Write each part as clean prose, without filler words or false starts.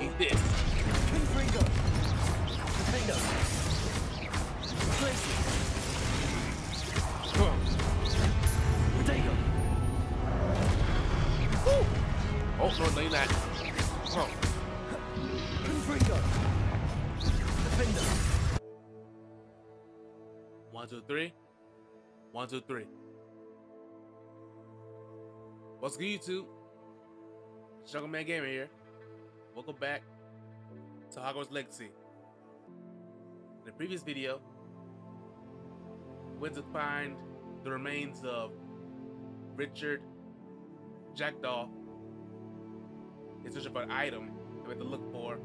Eat this. Confringo. Confringo. Place it. Potato. Woo! Oh, no, you're not. Oh. Confringo. Defender. 1, 2, 3. 1, 2, 3. What's good, YouTube? Struggle Man Gamer here. Welcome back to Hogwarts Legacy. In the previous video, we went to find the remains of Richard Jackdaw in search of an item that we had to look for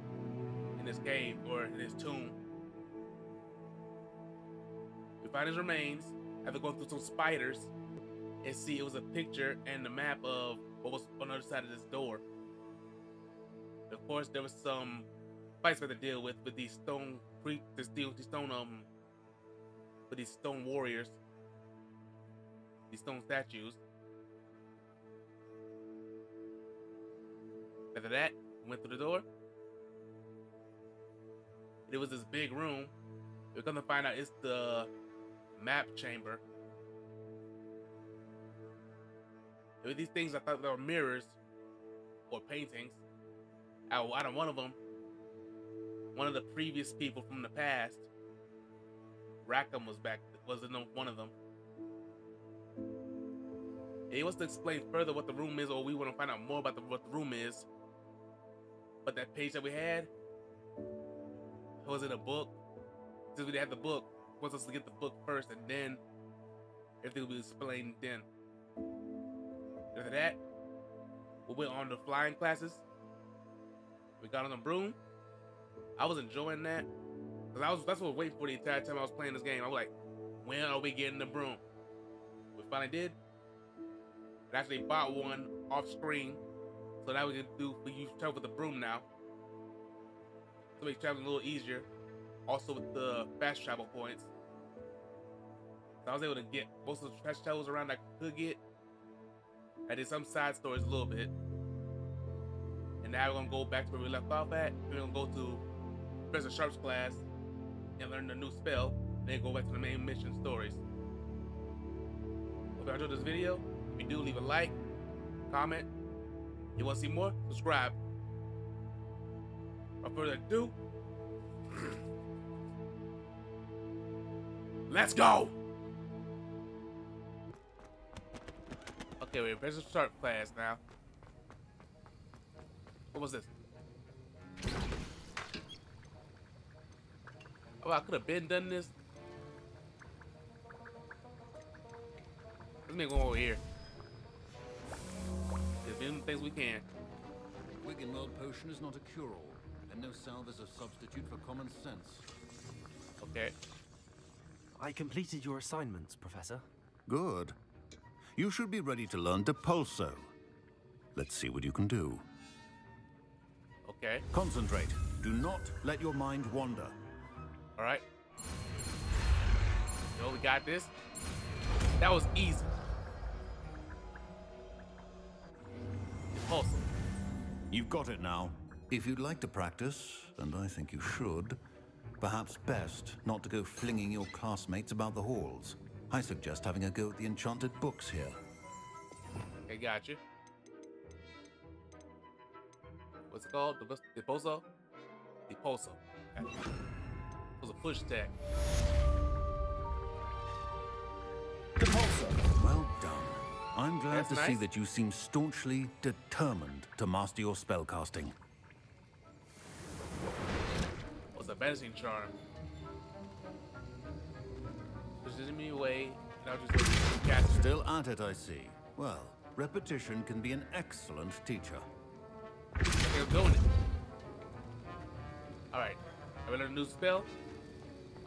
in his cave or in his tomb. We found his remains after going through some spiders and see it was a picture and the map of what was on the other side of this door. Of course, there was some fights we had to deal with these stone warriors, these stone statues. After that, we went through the door. It was this big room. We're gonna find out it's the map chamber. There were these things I thought they were mirrors or paintings. Out of one of them, one of the previous people from the past, Rackham was in one of them. And he wants to explain further what the room is, or we want to find out more about what the room is. But that page that we had, it was in a book. Since we had the book, he wants us to get the book first, and then everything will be explained then. After that, we went on to flying classes. We got on the broom. I was enjoying that. Cause that's what I was waiting for the entire time I was playing this game. I was like, when are we getting the broom? We finally did. I actually bought one off screen. So now we use travel with the broom now. So make traveling a little easier. Also with the fast travel points. So I was able to get most of the fast travels around I could get. I did some side stories a little bit. And now we're gonna go back to where we left off at. We're gonna go to Professor Sharp's class and learn the new spell, then go back to the main mission stories. Hope you enjoyed this video. If you do, leave a like, comment. You wanna see more? Subscribe. Without further ado, let's go! Okay, we're in Professor Sharp class now. What was this? Oh, I could have been done this. Let's make one over here. There's been things we can. Wiggenweld potion is not a cure-all, and no salve is a substitute for common sense. Okay. I completed your assignments, Professor. Good. You should be ready to learn Depulso. Let's see what you can do. Okay. Concentrate. Do not let your mind wander. All right. Yo, we got this. That was easy. Awesome. You've got it now. If you'd like to practice, and I think you should, perhaps best not to go flinging your classmates about the halls. I suggest having a go at the enchanted books here. Okay, got you. What's it called? Depulso? Depulso. Okay. It was a push tag. Depulso. Well done. I'm glad That's to nice. see that you seem staunchly determined to master your spellcasting. What's a vanishing charm? Pushes me away, and I'll just catch it. Still at it, I see. Well, repetition can be an excellent teacher. I think I'm doing it. Alright. I learned a new spell.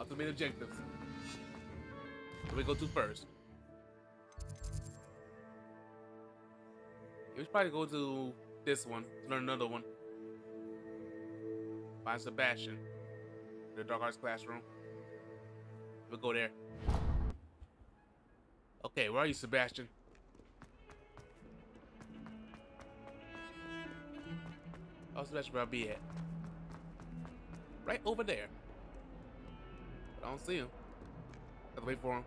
Ultimate objectives. Where we go to first? We should probably go to this one. Learn another one. Find Sebastian. The Dark Arts classroom. We'll go there. Okay, where are you, Sebastian? Also, that's where I'll be at. Right over there. But I don't see him. Have to wait for him.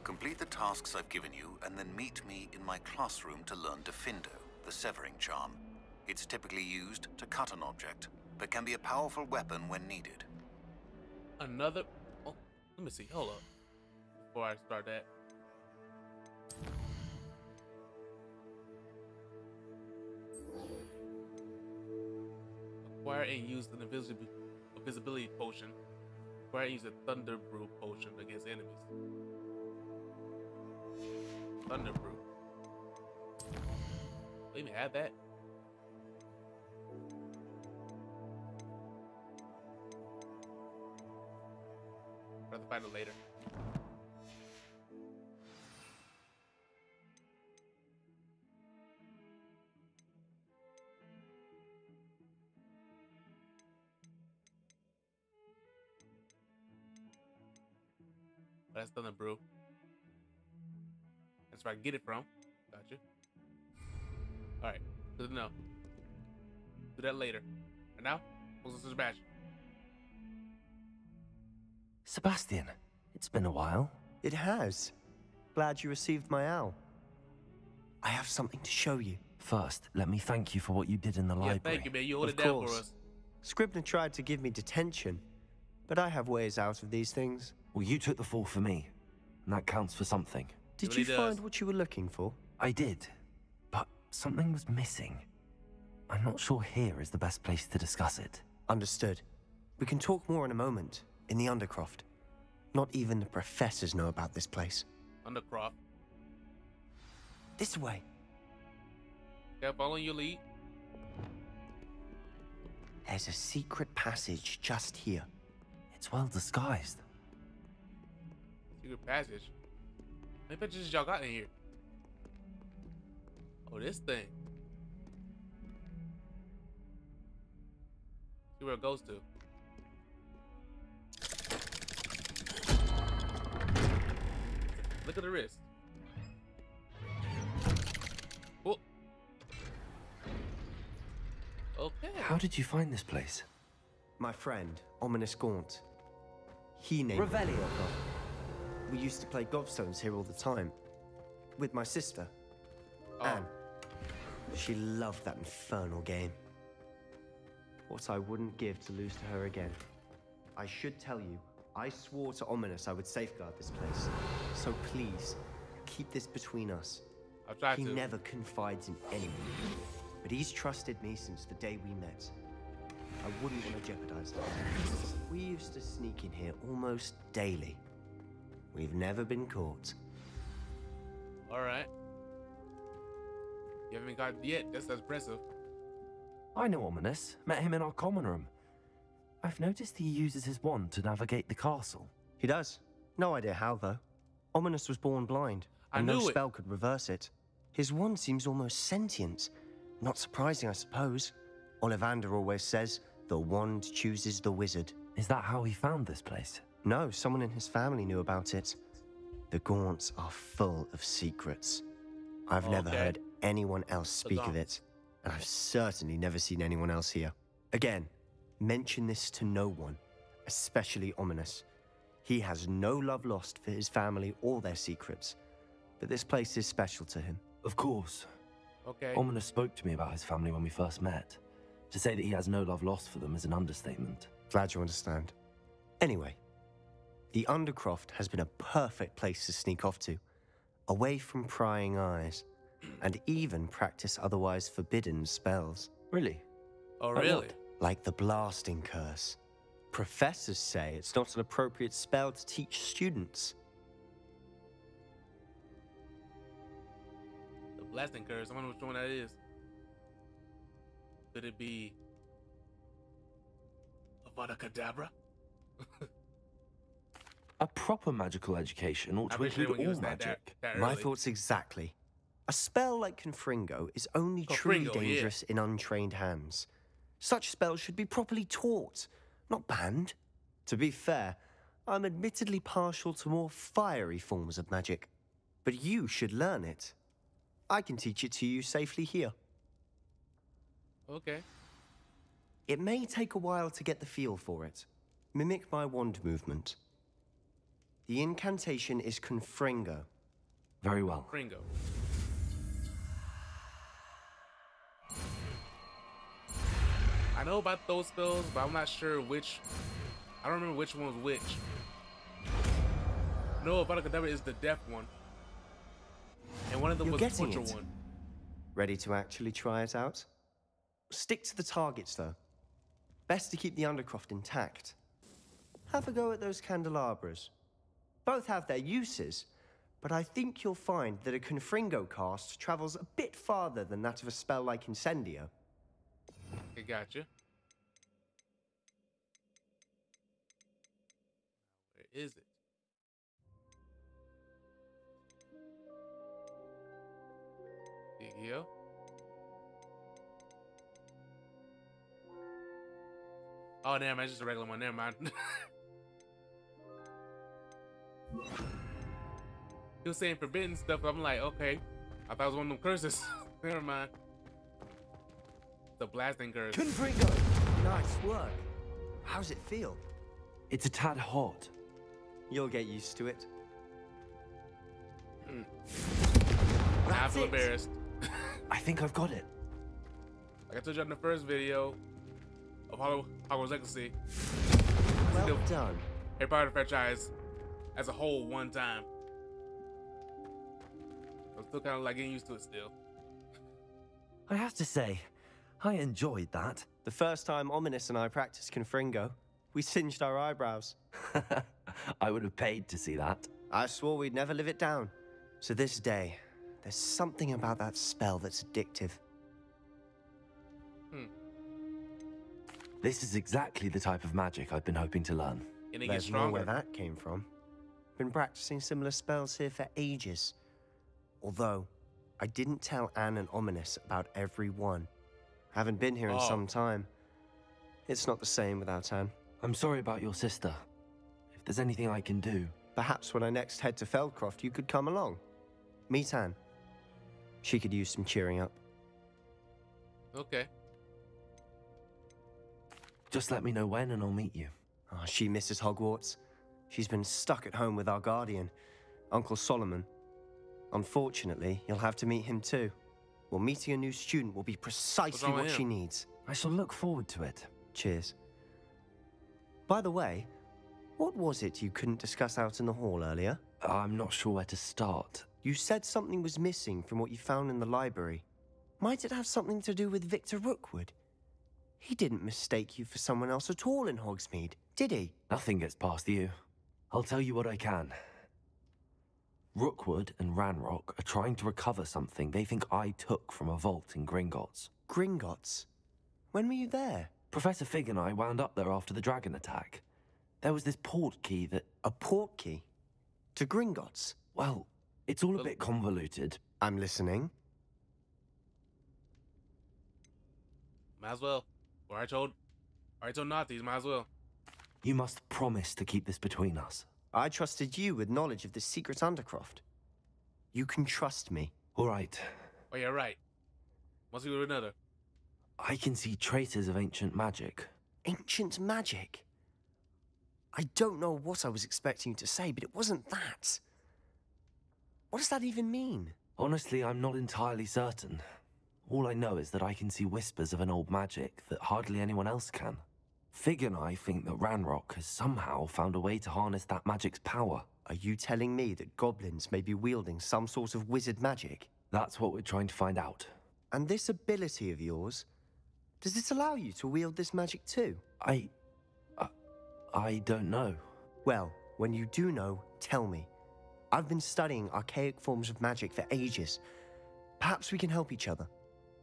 Complete the tasks I've given you, and then meet me in my classroom to learn Defindo, the severing charm. It's typically used to cut an object, but can be a powerful weapon when needed. Another... Oh, let me see. Hold up. Before I start that. Acquire and use an invisibility potion. Acquire and use a thunder brew potion against enemies. Thunder brew. We even have that. I'll have to find it later. That's Thunder Brew. That's where I get it from. Gotcha. Alright, good to know. Do that later. And now, what's this badge? Sebastian, it's been a while. It has. Glad you received my owl. I have something to show you. First, let me thank you for what you did in the library. Thank you, man. You hold Of it down course. for us. Scribner tried to give me detention, but I have ways out of these things. Well, you took the fall for me, and that counts for something. Did really you does. find what you were looking for? I did, but something was missing. I'm not sure here is the best place to discuss it. Understood. We can talk more in a moment, in the Undercroft. Not even the professors know about this place. Undercroft. This way. Yeah, following your lead. There's a secret passage just here. It's well disguised. Secret passage. How many pictures y'all got in here? Oh, this thing. See where it goes to. Look at the wrist. Oh. Okay. How did you find this place? My friend, Ominous Gaunt. He named it. Revelio. We used to play gobstones here all the time. With my sister, Oh. Anne. She loved that infernal game. What I wouldn't give to lose to her again. I should tell you, I swore to Ominous I would safeguard this place. So please, keep this between us. I'll try He to. never confides in anyone. But he's trusted me since the day we met. I wouldn't want to jeopardize that. We used to sneak in here almost daily. We've never been caught. All right. You haven't been caught yet. That's impressive. I know Ominous. Met him in our common room. I've noticed he uses his wand to navigate the castle. He does. No idea how, though. Ominous was born blind, I and no knew it. spell could reverse it. His wand seems almost sentient. Not surprising, I suppose. Ollivander always says, the wand chooses the wizard. Is that how he found this place? No, someone in his family knew about it. The Gaunts are full of secrets. I've never Okay. heard anyone else speak of it, and I've certainly never seen anyone else here. Again, mention this to no one, especially Ominous. He has no love lost for his family or their secrets, but this place is special to him. Of course. Okay. Ominous spoke to me about his family when we first met. To say that he has no love lost for them is an understatement. Glad you understand. Anyway, the Undercroft has been a perfect place to sneak off to, away from prying eyes, and even practice otherwise forbidden spells, Really? Oh, Like really? what? like the blasting curse. Professors say it's not an appropriate spell to teach students. The blasting curse. I wonder which one that is. Could it be Avada Kedavra? A proper magical education ought I to appreciate include when you all use that magic. My early. thoughts exactly. A spell like Confringo is only truly Confringo, yeah. dangerous in untrained hands. Such spells should be properly taught, not banned. To be fair, I'm admittedly partial to more fiery forms of magic, but you should learn it. I can teach it to you safely here. Okay. It may take a while to get the feel for it. Mimic my wand movement. The incantation is Confringo. Very well. Ringo. I know about those spells, but I'm not sure which. I don't remember which one was which. No, Avada is the death one. And one of them You're was the getting butcher it. one. Ready to actually try it out? Stick to the targets, though. Best to keep the Undercroft intact. Have a go at those candelabras. Both have their uses, but I think you'll find that a Confringo cast travels a bit farther than that of a spell like Incendio. Okay, gotcha. Where is it? Here. Oh, never mind. It's just a regular one. Never mind. He was saying forbidden stuff. I'm like, okay. I thought it was one of them curses. Never mind. The blasting curse. Confringo! Nice work. How's it feel? It's a tad hot. You'll get used to it. I'm That's so it. embarrassed. I think I've got it. Like I told you in the first video of Hogwarts Legacy, Well Still- done. Harry Potter franchise as a whole one time. I'm still kind of like getting used to it still. I have to say, I enjoyed that. The first time Ominous and I practiced Confringo, we singed our eyebrows. I would have paid to see that. I swore we'd never live it down. So this day, there's something about that spell that's addictive. This is exactly the type of magic I've been hoping to learn. And it gets There's more stronger. where that came from. Been practicing similar spells here for ages. Although, I didn't tell Anne and Ominous about every one. Haven't been here in Oh. some time. It's not the same without Anne. I'm sorry about your sister. If there's anything I can do. Perhaps when I next head to Feldcroft, you could come along. Meet Anne. She could use some cheering up. Okay. Just let me know when and I'll meet you. Oh, she misses Hogwarts. She's been stuck at home with our guardian, Uncle Solomon. Unfortunately, you'll have to meet him too. Well, meeting a new student will be precisely wrong with what she him? needs. I shall look forward to it. Cheers. By the way, what was it you couldn't discuss out in the hall earlier? I'm not sure where to start. You said something was missing from what you found in the library. Might it have something to do with Victor Rookwood? He didn't mistake you for someone else at all in Hogsmeade, did he? Nothing gets past you. I'll tell you what I can. Rookwood and Ranrock are trying to recover something they think I took from a vault in Gringotts. Gringotts? When were you there? Professor Fig and I wound up there after the dragon attack. There was this port key that, A port key? To Gringotts? well, it's all a bit convoluted. I'm listening. Might as well. Or I told Nazis, might as well. You must promise to keep this between us. I trusted you with knowledge of the secret Undercroft. You can trust me. All right. Oh yeah, right. Must be with another. I can see traces of ancient magic. Ancient magic? I don't know what I was expecting you to say, but it wasn't that. What does that even mean? Honestly, I'm not entirely certain. All I know is that I can see whispers of an old magic that hardly anyone else can. Fig and I think that Ranrock has somehow found a way to harness that magic's power. Are you telling me that goblins may be wielding some sort of wizard magic? That's what we're trying to find out. And this ability of yours, does it allow you to wield this magic too? I don't know. Well, when you do know, tell me. I've been studying archaic forms of magic for ages. Perhaps we can help each other.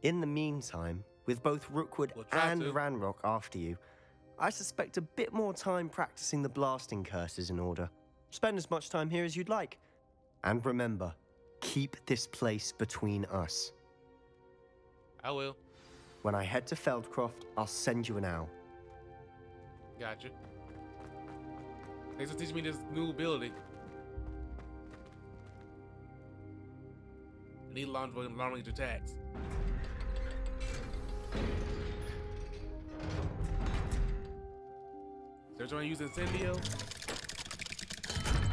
In the meantime, with both Rookwood We'll try and to. Ranrock after you, I suspect a bit more time practicing the blasting curse is in order. Spend as much time here as you'd like. And remember, keep this place between us. I will. When I head to Feldcroft, I'll send you an owl. Gotcha. Thanks for teaching me this new ability. I need long range attacks. They're trying to use Incendio.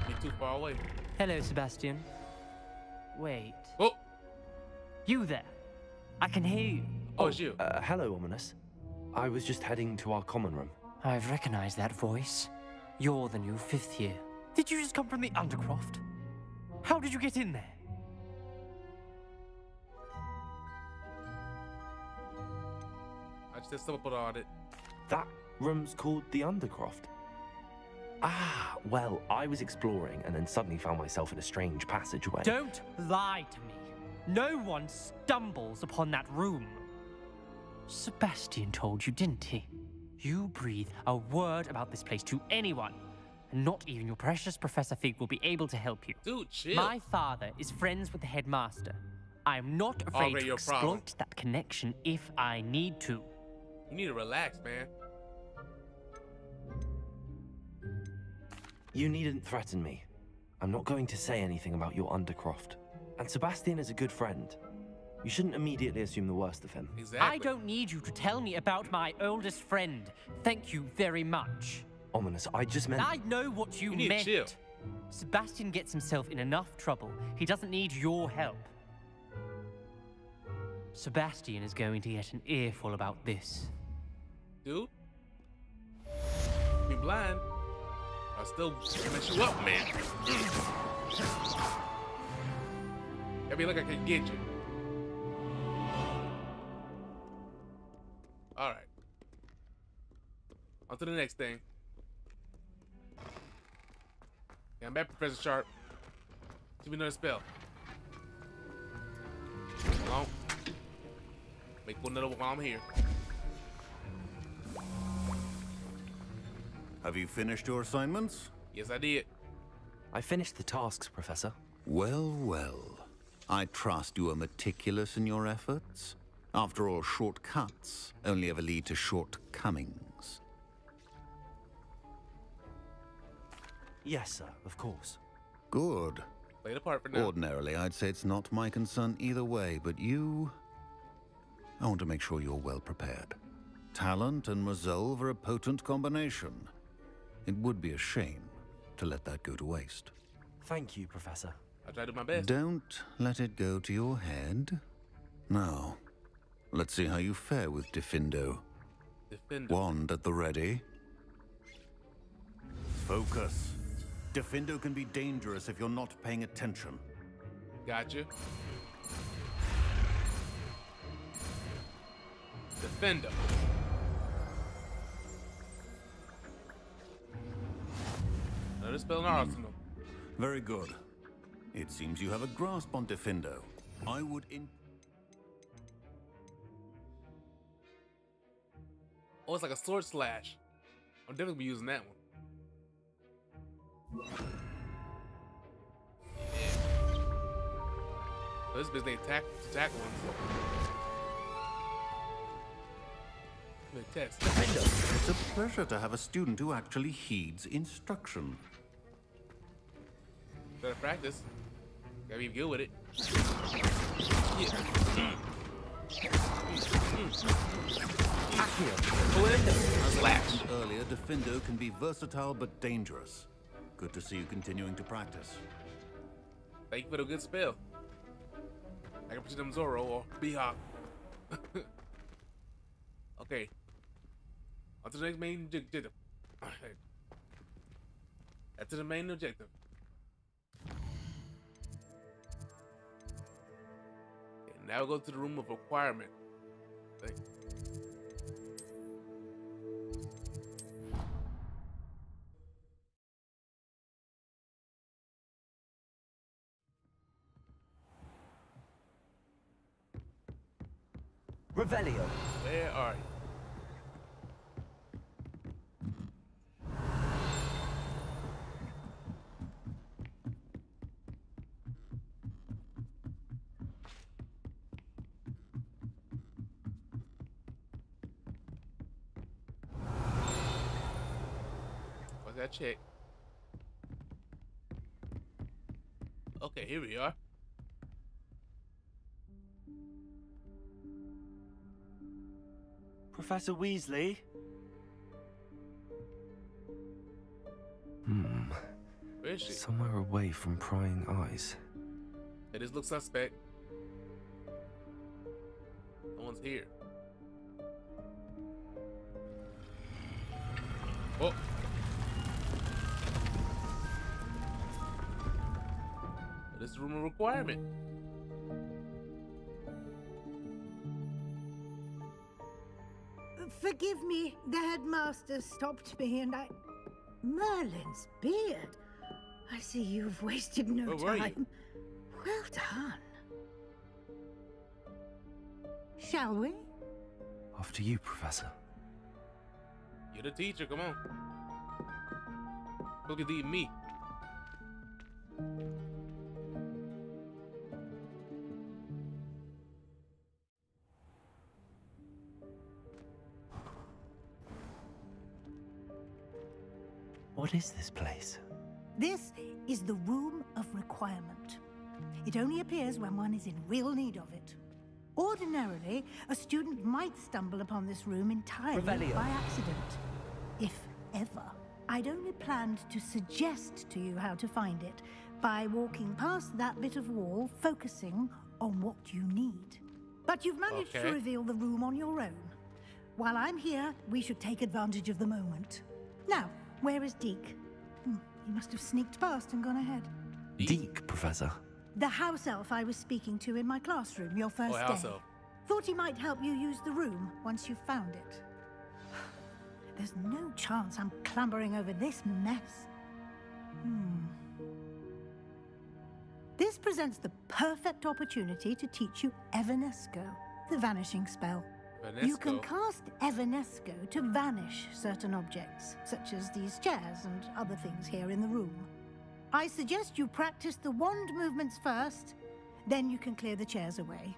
Be too far away. Hello, Sebastian. Wait. Oh! You there? I can hear you. Oh, it's you. Hello, Ominous. I was just heading to our common room. I've recognized that voice. You're the new 5th year. Did you just come from the Undercroft? How did you get in there? I just stumbled on it. That room's called the Undercroft. Ah, well, I was exploring and then suddenly found myself in a strange passageway. Don't lie to me. No one stumbles upon that room. Sebastian told you, didn't he? You breathe a word about this place to anyone, and not even your precious Professor Fig will be able to help you. Dude, chill. My father is friends with the headmaster. I am not afraid Already to your exploit problem. that connection if I need to. You need to relax, man. You needn't threaten me. I'm not going to say anything about your Undercroft. And Sebastian is a good friend. You shouldn't immediately assume the worst of him. Exactly. I don't need you to tell me about my oldest friend. Thank you very much. Ominous, I just meant... I know what you need to meant. chill. Sebastian gets himself in enough trouble. He doesn't need your help. Sebastian is going to get an earful about this. Dude. Be blind. I'll still mess you up, man. I mean, like I can get you. Alright. On to the next thing. Yeah, I'm back, Professor Sharp. Give me another spell. Come on. Make another one while I'm here. Have you finished your assignments? Yes, I did. I finished the tasks, Professor. Well, well. I trust you are meticulous in your efforts. After all, shortcuts only ever lead to shortcomings. Yes, sir, of course. Good. Play the part for now. Ordinarily, I'd say it's not my concern either way, but you... I want to make sure you're well prepared. Talent and resolve are a potent combination. It would be a shame to let that go to waste. Thank you, Professor. I'll try to do my best. Don't let it go to your head. Now, let's see how you fare with Diffindo. Defender. Wand at the ready. Focus. Diffindo can be dangerous if you're not paying attention. Got you. Defender. Another spell in our arsenal. Very good. It seems you have a grasp on Diffindo. I would Oh, it's like a sword slash. I'm definitely be using that one. Yeah. So this bitch they attack ones. Good test. It's a pleasure to have a student who actually heeds instruction. Better practice. Gotta be good with it. Yeah. Slash. Earlier, Diffindo can be versatile but dangerous. Good to see you continuing to practice. Thank you for the good spell. I can put them Zoro or B-Hop. Okay. On to the next main objective. That's the main objective. Okay, now we go to the room of requirement. Okay. Revelio. Where are you? What's that check? Okay, here we are. Professor Weasley? Where is she? Somewhere away from prying eyes. It just looks suspect. No one's here. Oh. This is room of requirement. Forgive me, the headmaster stopped me and I... Merlin's beard. I see you've wasted no Where were you? time. Well done. Shall we? After you, Professor. You're the teacher, come on. Look at me. What is this place? This is the Room of Requirement. It only appears when one is in real need of it. Ordinarily, a student might stumble upon this room entirely Revelio. by accident. If ever. I'd only planned to suggest to you how to find it by walking past that bit of wall, focusing on what you need. But you've managed to reveal the room on your own. While I'm here, we should take advantage of the moment. Now, where is Deke? He must have sneaked past and gone ahead. Deke, Professor. The house elf I was speaking to in my classroom your first day. House elf. Thought he might help you use the room once you've found it. There's no chance I'm clambering over this mess. This presents the perfect opportunity to teach you Evanesco, the vanishing spell. You can cast Evanesco to vanish certain objects, such as these chairs and other things here in the room. I suggest you practice the wand movements first, then you can clear the chairs away.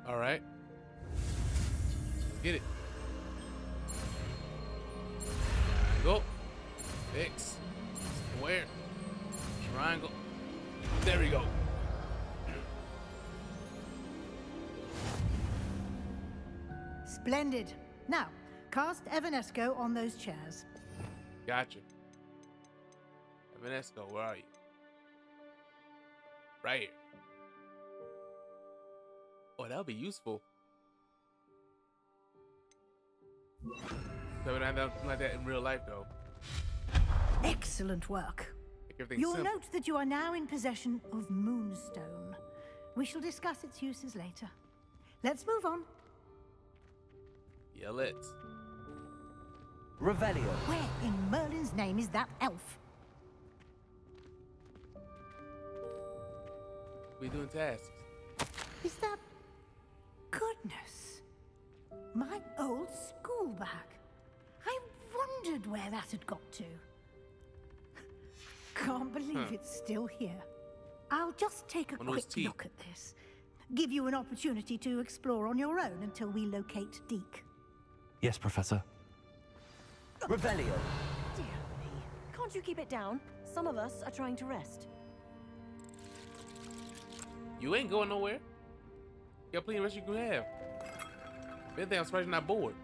All right. Get it. Go. X. Square. Triangle. There we go. Splendid. Now, cast Evanesco on those chairs. Gotcha. Evanesco, where are you? Right here. Oh, that would be useful. So we don't have nothing like that in real life, though. Excellent work. Make everything You'll simple. note that you are now in possession of Moonstone. We shall discuss its uses later. Let's move on. Yeah, let's. Revelio. Where in Merlin's name is that elf? We doing tasks. Is that... Goodness. My old school bag. I wondered where that had got to. Can't believe it's still here. I'll just take a One of those quick teeth. look at this. Give you an opportunity to explore on your own until we locate Deke. Yes, Professor. Revelio. Dear me. Can't you keep it down? Some of us are trying to rest. You ain't going nowhere. You got plenty of rest you can have. If anything, I'm surprised you're not bored.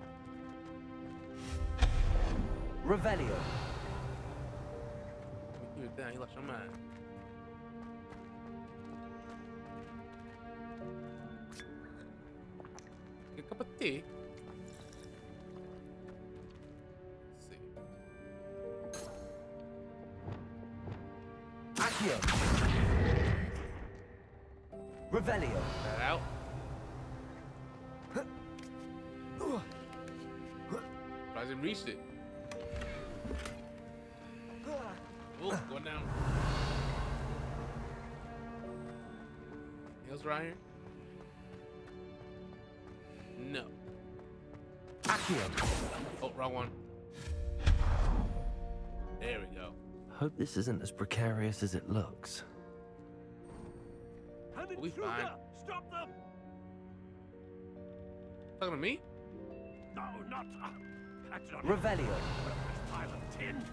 Revelio. Keep it down, you lost your mind. Get a cup of tea. Let's see. Accio. Revelio. That out. I didn't reach it. Oh, going down. Anything else around here? No. Accio. Oh, wrong one. There we go. Hope this isn't as precarious as it looks. We'll be fine. Stop them! Talking to me? No, not. That's not Revelio. this pile of tin.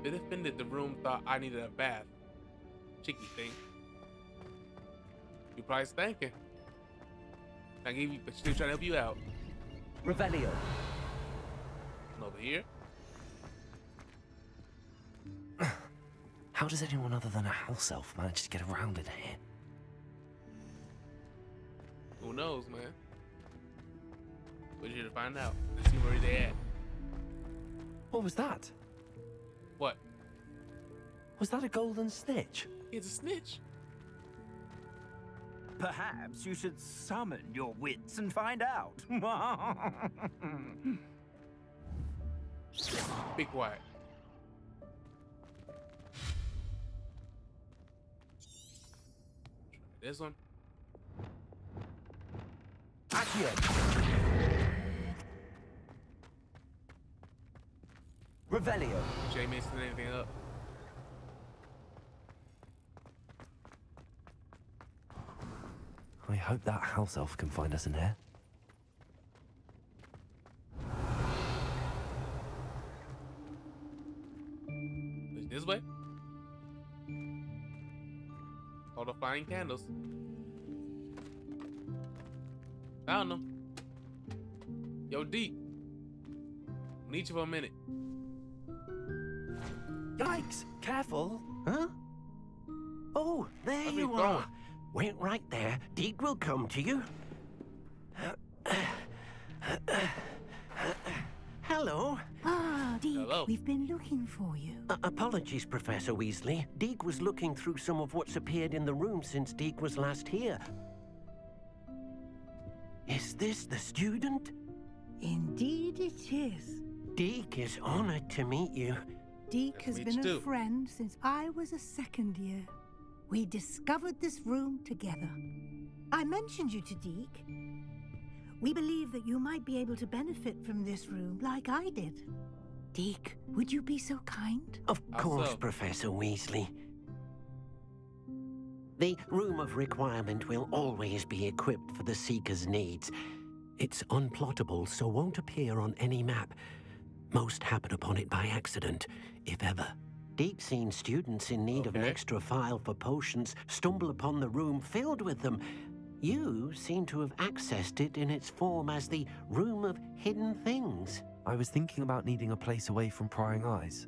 Bit offended the room thought I needed a bath. Cheeky thing. You probably thinking. I gave you, but still trying to help you out. Revelio. And over here. How does anyone other than a house elf manage to get around in here? Who knows, man? We're here to find out. Let's see where they at. What was that? What? Was that a golden snitch? It's a snitch. Perhaps you should summon your wits and find out. Be quiet. This one. Accio. Revelio. Jay messing anything up. I hope that house elf can find us in here. This way? All the flying candles. Found them. Yo, D. Need you for a minute. Yikes! Careful! Huh? Oh, there Where you we are. going? Wait right there. Deke will come to you. Hello. Ah, Deke, Hello. we've been looking for you. Apologies, Professor Weasley. Deke was looking through some of what's appeared in the room since Deke was last here. Is this the student? Indeed it is. Deke is honored to meet you. Deke has meet been you a too. friend since I was a second year. We discovered this room together. I mentioned you to Deke. We believe that you might be able to benefit from this room like I did. Deke, would you be so kind? Of How course, so? Professor Weasley. The Room of Requirement will always be equipped for the Seeker's needs. It's unplottable, so won't appear on any map. Most happen upon it by accident, if ever. Deke's seen students in need of an Okay. extra file for potions stumble upon the room filled with them. You seem to have accessed it in its form as the Room of Hidden Things. I was thinking about needing a place away from prying eyes.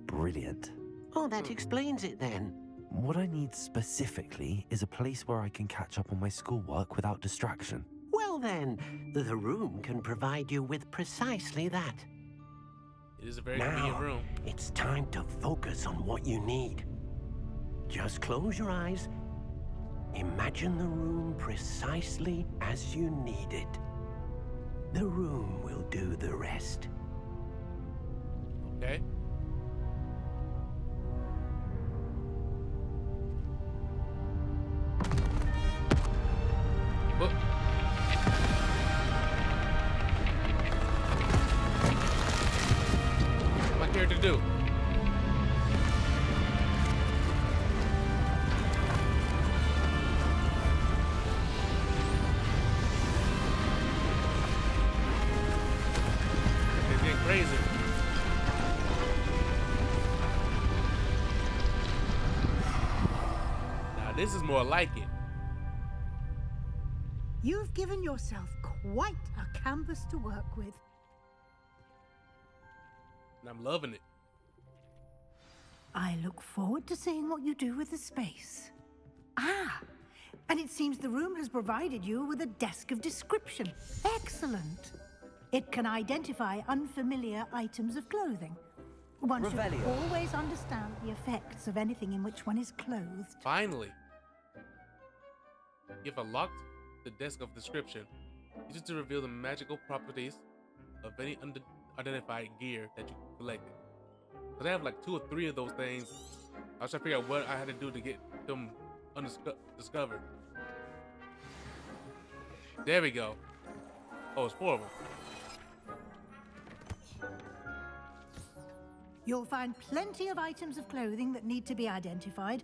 Brilliant. Oh, that explains it then. What I need specifically is a place where I can catch up on my schoolwork without distraction. Well then, the room can provide you with precisely that. It is a very convenient Now, room. it's time to focus on what you need. Just close your eyes. Imagine the room precisely as you need it. The room will do the rest. Okay. Whoop. What's my character do? It's getting crazy. Now this is more like it. You've given yourself quite a canvas to work with. And I'm loving it. I look forward to seeing what you do with the space. Ah, and it seems the room has provided you with a desk of description. Excellent. It can identify unfamiliar items of clothing. One should Revelio. always understand the effects of anything in which one is clothed. Finally. If unlocked the desk of description, use it to reveal the magical properties of any unidentified gear that you collected. Cause I have like 2 or 3 of those things. I was trying to figure out what I had to do to get them discovered. There we go. Oh, it's 4 of them. You'll find plenty of items of clothing that need to be identified.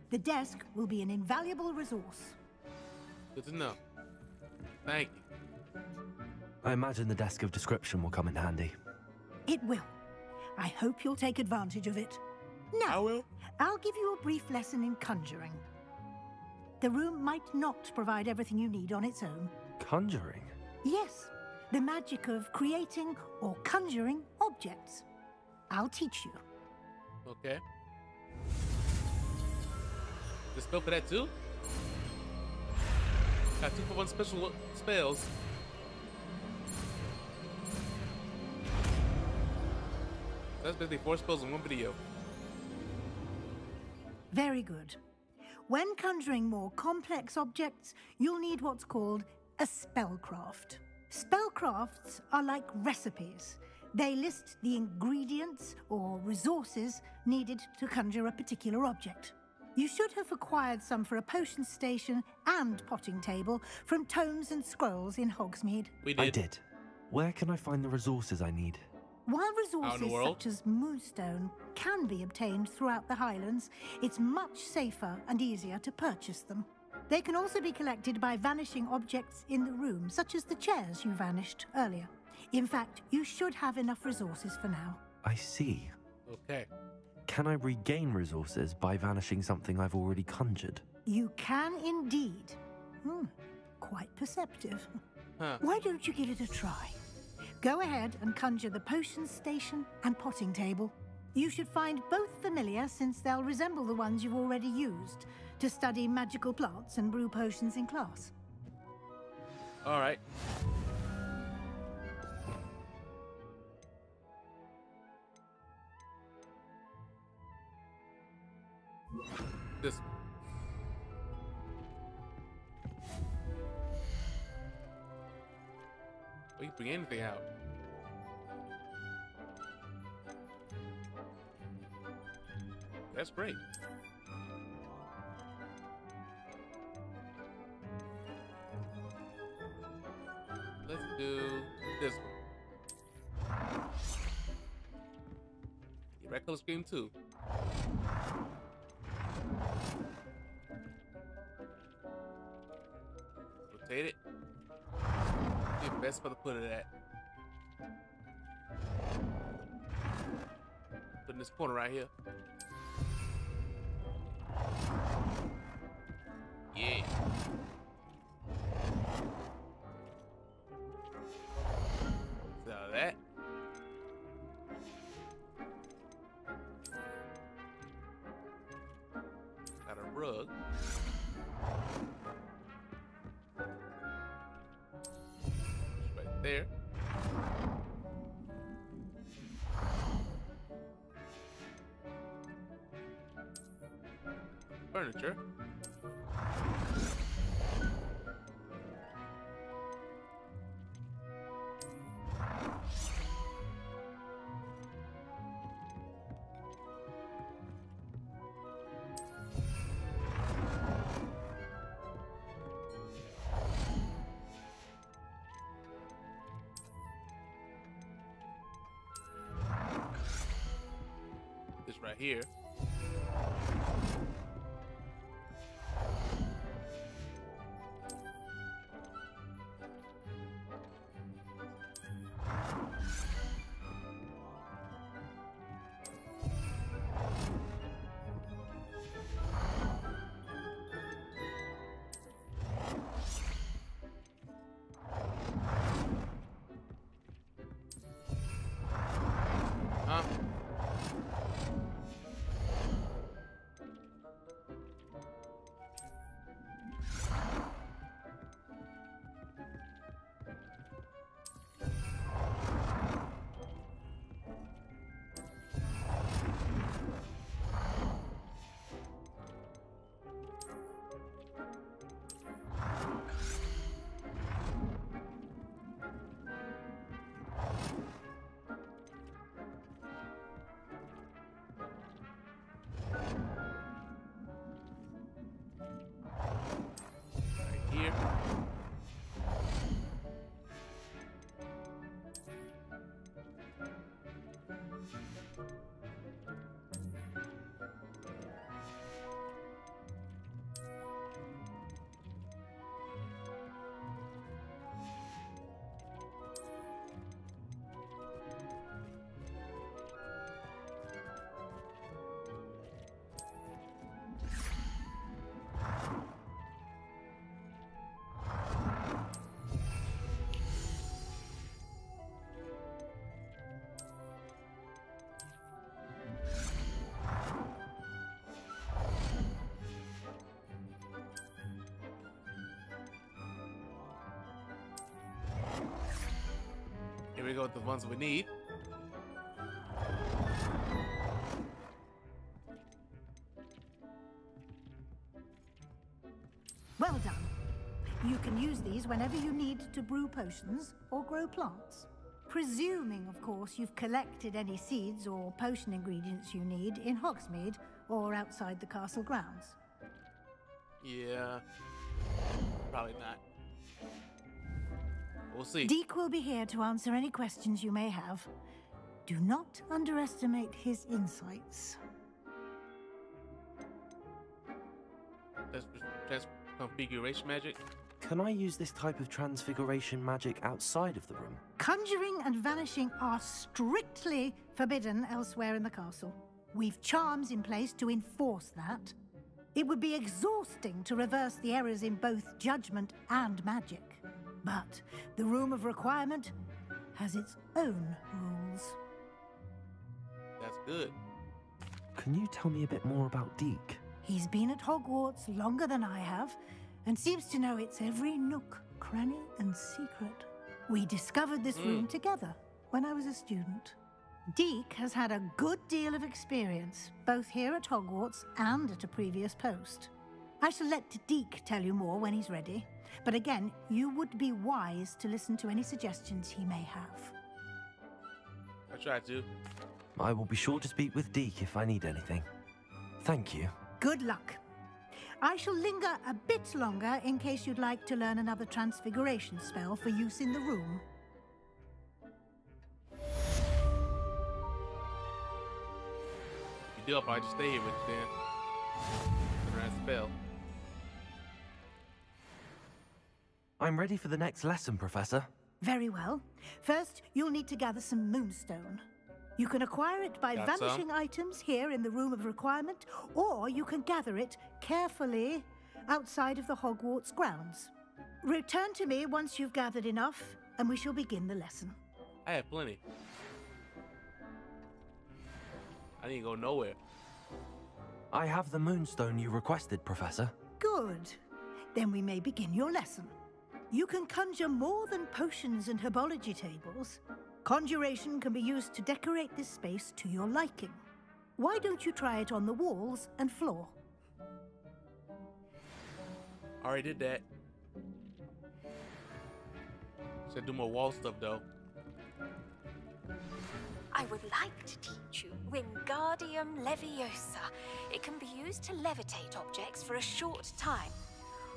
The desk will be an invaluable resource. Good to know. Thank you. I imagine the desk of description will come in handy. It will. I hope you'll take advantage of it. Now, I will. I'll give you a brief lesson in conjuring. The room might not provide everything you need on its own. Conjuring? Yes, the magic of creating or conjuring objects. I'll teach you. Okay. The spell for that too? Got 2 for 1 special spells. That's basically 4 spells in one video. Very good. When conjuring more complex objects, you'll need what's called a spellcraft. Spellcrafts are like recipes. They list the ingredients or resources needed to conjure a particular object. You should have acquired some for a potion station and potting table from tomes and scrolls in Hogsmeade. We did. I did. Where can I find the resources I need? While resources such as moonstone can be obtained throughout the Highlands, it's much safer and easier to purchase them. They can also be collected by vanishing objects in the room, such as the chairs you vanished earlier. In fact, you should have enough resources for now. I see. Okay. Can I regain resources by vanishing something I've already conjured? You can indeed. Quite perceptive. Huh. Why don't you give it a try? Go ahead and conjure the potion station and potting table. You should find both familiar, since they'll resemble the ones you've already used to study magical plants and brew potions in class. All right. This. We can bring anything out. That's great. Let's do this one. Yeah, red color scream too. Rotate it. Be the best spot to put it at. Put in this corner right here. Yeah. So that. Got a rug. Just right there. Furniture. This right here. we go with the ones we need. Well done. You can use these whenever you need to brew potions or grow plants. Presuming, of course, you've collected any seeds or potion ingredients you need in Hogsmeade or outside the castle grounds. Yeah, probably not. We'll see. Deke will be here to answer any questions you may have. Do not underestimate his insights. That's configuration magic. Can I use this type of transfiguration magic outside of the room? Conjuring and vanishing are strictly forbidden elsewhere in the castle. We've charms in place to enforce that. It would be exhausting to reverse the errors in both judgment and magic. But the Room of Requirement has its own rules. That's good. Can you tell me a bit more about Deke? He's been at Hogwarts longer than I have, and seems to know its every nook, cranny, and secret. We discovered this room together when I was a student. Deke has had a good deal of experience, both here at Hogwarts and at a previous post. I shall let Deke tell you more when he's ready, but again, you would be wise to listen to any suggestions he may have. I try to. I will be sure to speak with Deke if I need anything. Thank you. Good luck. I shall linger a bit longer in case you'd like to learn another transfiguration spell for use in the room. You do, I'll probably just stay here with you then. Turn around spell. I'm ready for the next lesson, Professor. Very well. First, you'll need to gather some moonstone. You can acquire it by vanishing items here in the Room of Requirement, or you can gather it carefully outside of the Hogwarts grounds. Return to me once you've gathered enough, and we shall begin the lesson. I have plenty. I didn't go nowhere. I have the moonstone you requested, Professor. Good. Then we may begin your lesson. You can conjure more than potions and herbology tables. Conjuration can be used to decorate this space to your liking. Why don't you try it on the walls and floor? Already did that. Should do more wall stuff though. I would like to teach you Wingardium Leviosa. It can be used to levitate objects for a short time.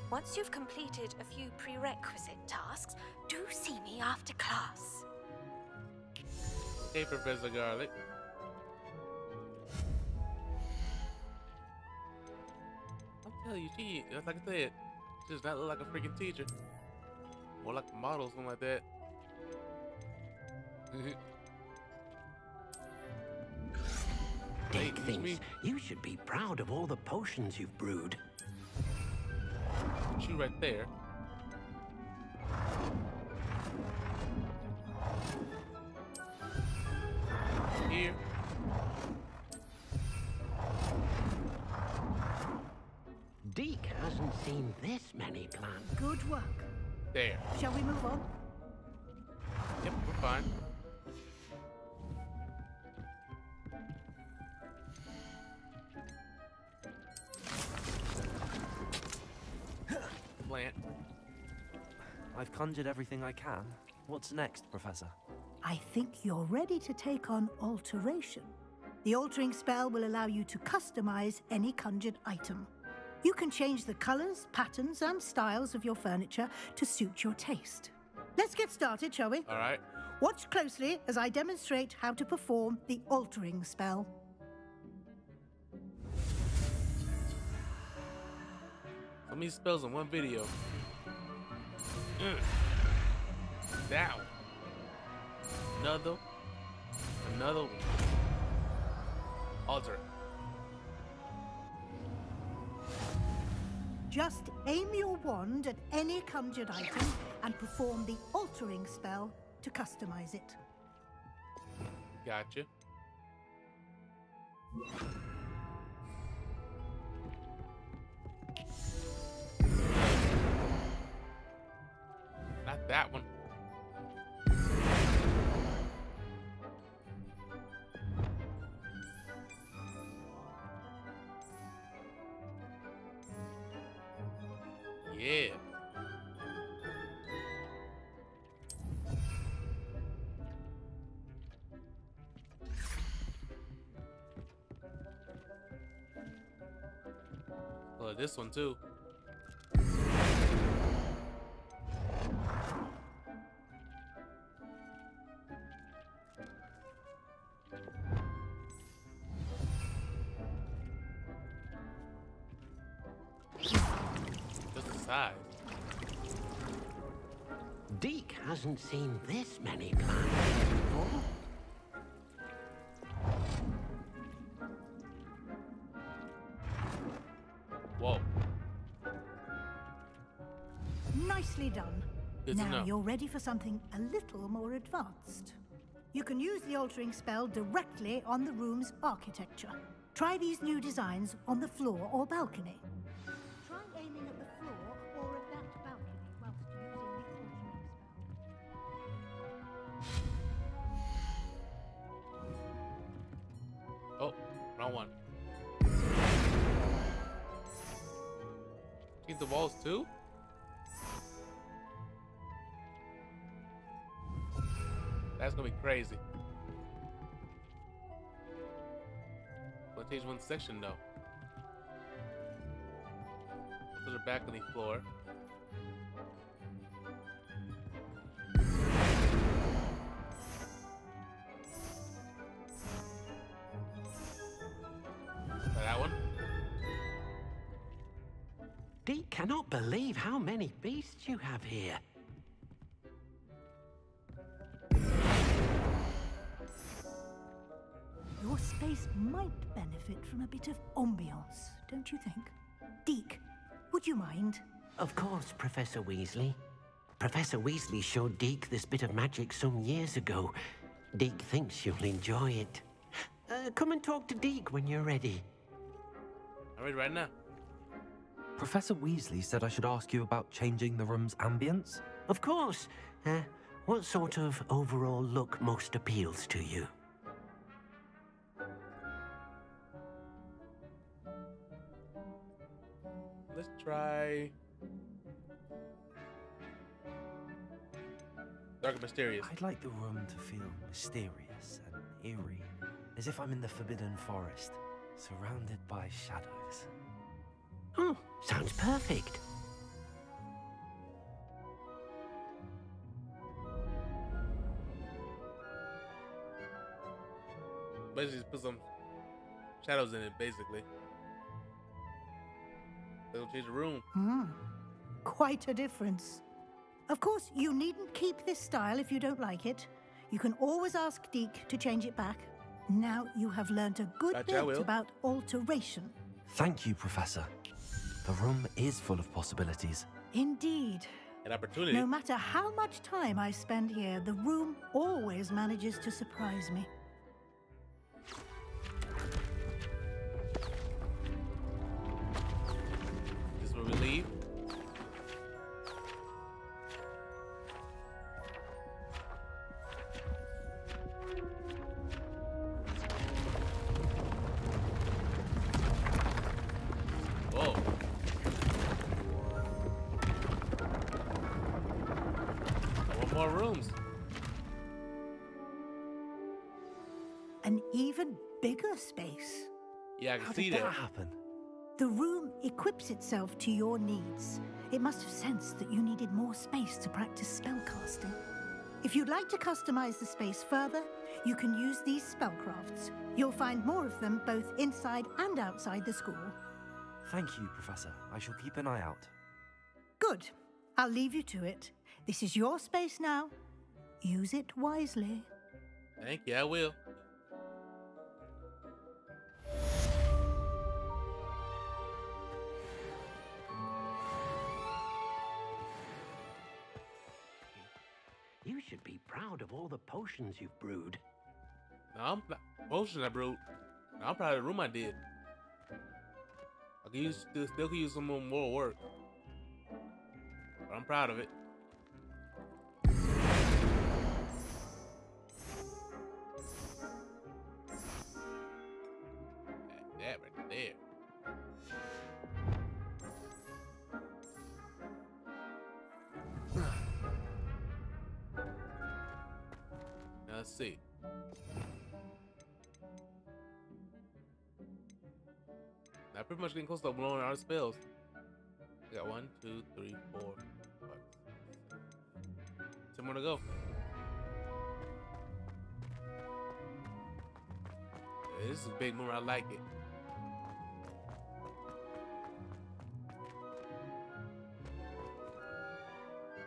Once you've completed a few prerequisite tasks, do see me after class. Hey, Professor Garlic. I'm telling you, she, like I said, she does not look like a freaking teacher. More like a model, something like that. Deke thinks you should be proud of all the potions you've brewed. She right there. Here. Deke hasn't seen this many plants. Good work. There. Shall we move on? Yep, we're fine. Plant. I've conjured everything I can. What's next, Professor? I think you're ready to take on alteration. The altering spell will allow you to customize any conjured item. You can change the colors, patterns, and styles of your furniture to suit your taste. Let's get started, shall we? All right. Watch closely as I demonstrate how to perform the altering spell. So many spells in one video. Down. Another one. Alter. Just aim your wand at any conjured item and perform the altering spell to customize it. Gotcha. Not that one. yeah. Oh, this one too. Just the size. Deke hasn't seen this many planets before. Whoa. Nicely done. Good to Now know. you're ready for something a little more advanced. You can use the altering spell directly on the room's architecture. Try these new designs on the floor or balcony. Try aiming at the floor or at that balcony whilst using the altering spell. Oh, wrong one. Keep the walls too? That's gonna be crazy. We'll change one section though. To the balcony floor. That one? Deke cannot believe how many beasts you have here. Your space might benefit from a bit of ambiance, don't you think? Deke, would you mind? Of course, Professor Weasley. Professor Weasley showed Deke this bit of magic some years ago. Deke thinks you'll enjoy it. Come and talk to Deke when you're ready. I'm ready right now. Professor Weasley said I should ask you about changing the room's ambience. Of course. What sort of overall look most appeals to you? Let's try dark and mysterious. I'd like the room to feel mysterious and eerie, as if I'm in the Forbidden Forest, surrounded by shadows. Oh, sounds perfect. Basically, just put some shadows in it, basically. They'll change the room. Quite a difference. Of course, you needn't keep this style if you don't like it. You can always ask Deke to change it back. Now you have learned a good Gotcha, I bit will. about alteration. Thank you, Professor. The room is full of possibilities. Indeed. An opportunity. No matter how much time I spend here, the room always manages to surprise me. This is where we leave. Oh. One more rooms. An even bigger space. Yeah, I can How see did that. that happen? The room equips itself to your needs. It must have sensed that you needed more space to practice spellcasting. If you'd like to customize the space further, you can use these spellcrafts. You'll find more of them both inside and outside the school. Thank you, Professor. I shall keep an eye out. Good. I'll leave you to it. This is your space now. Use it wisely. Thank you, I will. You should be proud of all the potions you've brewed. No, I'm not. Potions I brewed. No, I'm proud of the room I did. I could use, still could use some more work. But I'm proud of it. That right there. Let's see. I'm pretty much getting close to blowing out of spells. I got 1, 2, 3, 4, 5, 10 more to go. Yeah, this is a big moon. I like it.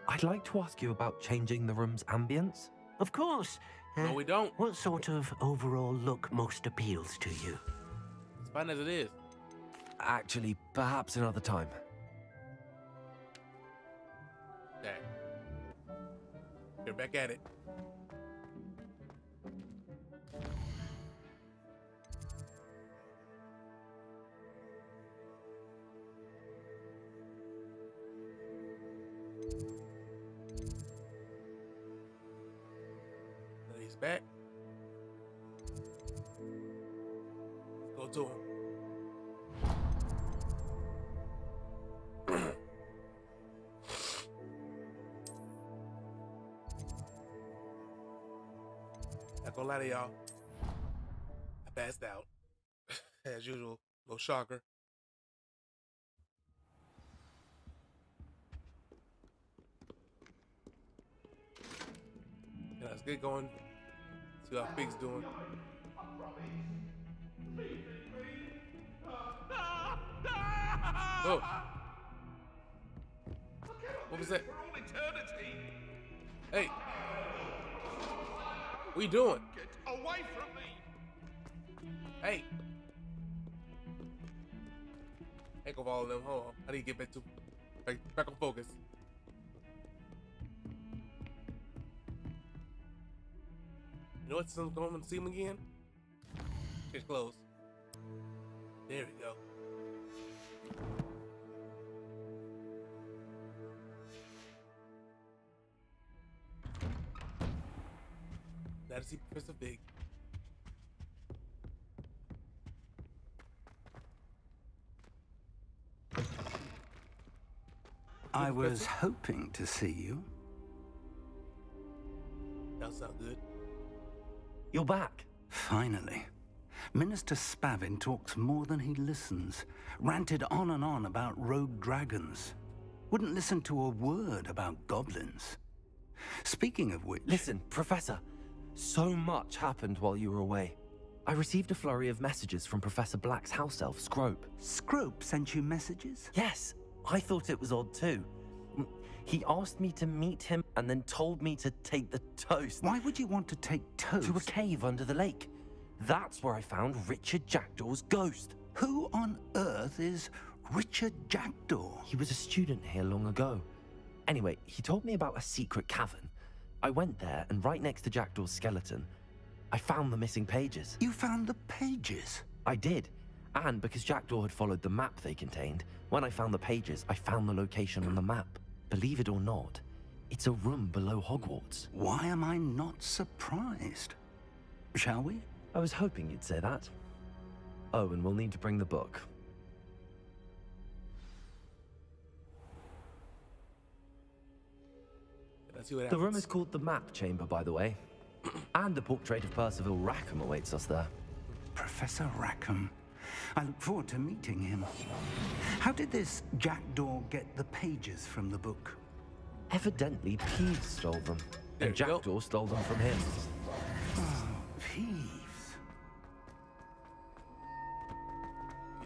I'd like to ask you about changing the room's ambience. Of course. No, we don't. What sort of overall look most appeals to you? It's fine as it is. Actually, perhaps another time. Okay. You're back at it. He's back. Let's go to him. Not gonna lie to y'all. I passed out. As usual. No shocker. Yeah, let's get going. See how Fig's doing. Oh. What was that? Hey. What you doing? Get away from me! Hey. Heck of all of them. Hold on. How do you get back on focus? You know what? Since I'm going to see him again, change clothes. There we go. Now to see Professor Fig. I was hoping to see you. That sounds good. You're back. Finally. Minister Spavin talks more than he listens. Ranted on and on about rogue dragons. Wouldn't listen to a word about goblins. Speaking of which... Listen, Professor. So much happened while you were away. I received a flurry of messages from Professor Black's house elf, Scrope. Scrope sent you messages? Yes. I thought it was odd too. He asked me to meet him and then told me to take the toast. Why would you want to take toast? To a cave under the lake. That's where I found Richard Jackdaw's ghost. Who on earth is Richard Jackdaw? He was a student here long ago. Anyway, he told me about a secret cavern. I went there, and right next to Jackdaw's skeleton, I found the missing pages. You found the pages? I did. And because Jackdaw had followed the map they contained, when I found the pages, I found the location on the map. Believe it or not, it's a room below Hogwarts. Why am I not surprised? Shall we? I was hoping you'd say that. Oh, and we'll need to bring the book. Let's see what The happens. room is called the Map Chamber, by the way. And a portrait of Percival Rackham awaits us there. Professor Rackham. I look forward to meeting him. How did this Jackdaw get the pages from the book? Evidently, Peeves stole them. There And you go. Jackdaw stole them from him. Oh, Peeves.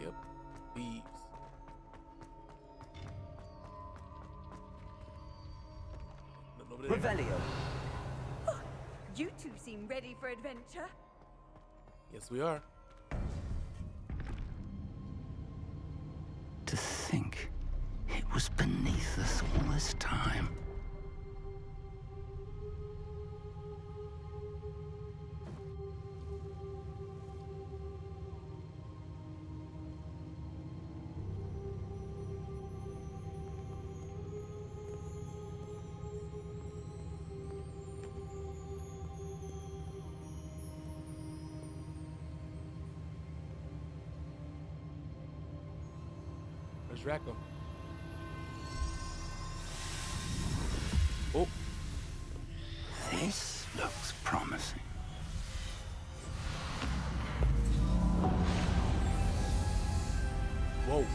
Yep. Thieves. Nothing over there. Revelio. You two seem ready for adventure. Yes, we are. To think it was beneath us all this time. Where's Rackham? Oh. This Looks promising. Whoa.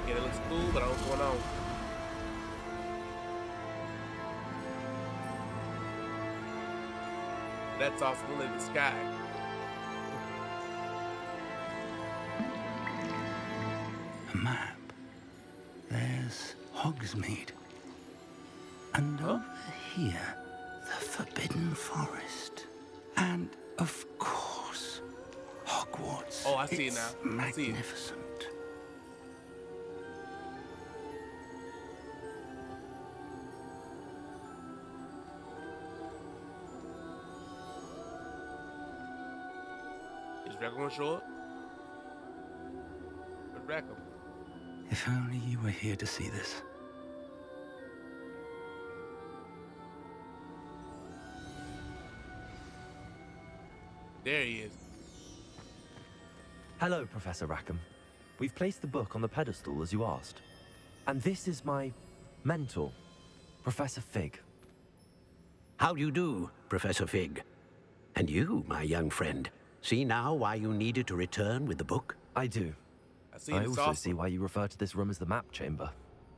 Yeah, it looks cool, but I don't know what's going on. That's also in the sky. A map. There's Hogsmeade. And over here, the Forbidden Forest. And, of course, Hogwarts. Oh, I see it now. I see it. Magnificent. Is Rackham gonna show up? Where's Rackham? If only you were here to see this. There he is. Hello, Professor Rackham. We've placed the book on the pedestal as you asked. And this is my mentor, Professor Fig. How do you do, Professor Fig? And you, my young friend, see now why you needed to return with the book? I do. I also see why you refer to this room as the map chamber.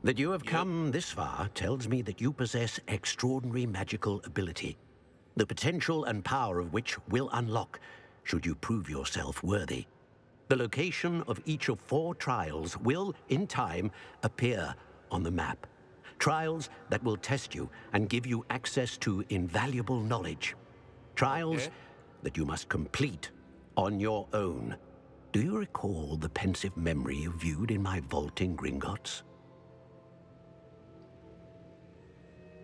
That you have come this far tells me that you possess extraordinary magical ability, the potential and power of which will unlock should you prove yourself worthy. The location of each of 4 trials will, in time, appear on the map. Trials that will test you and give you access to invaluable knowledge. Trials that you must complete on your own. Do you recall the pensive memory you viewed in my vault in Gringotts?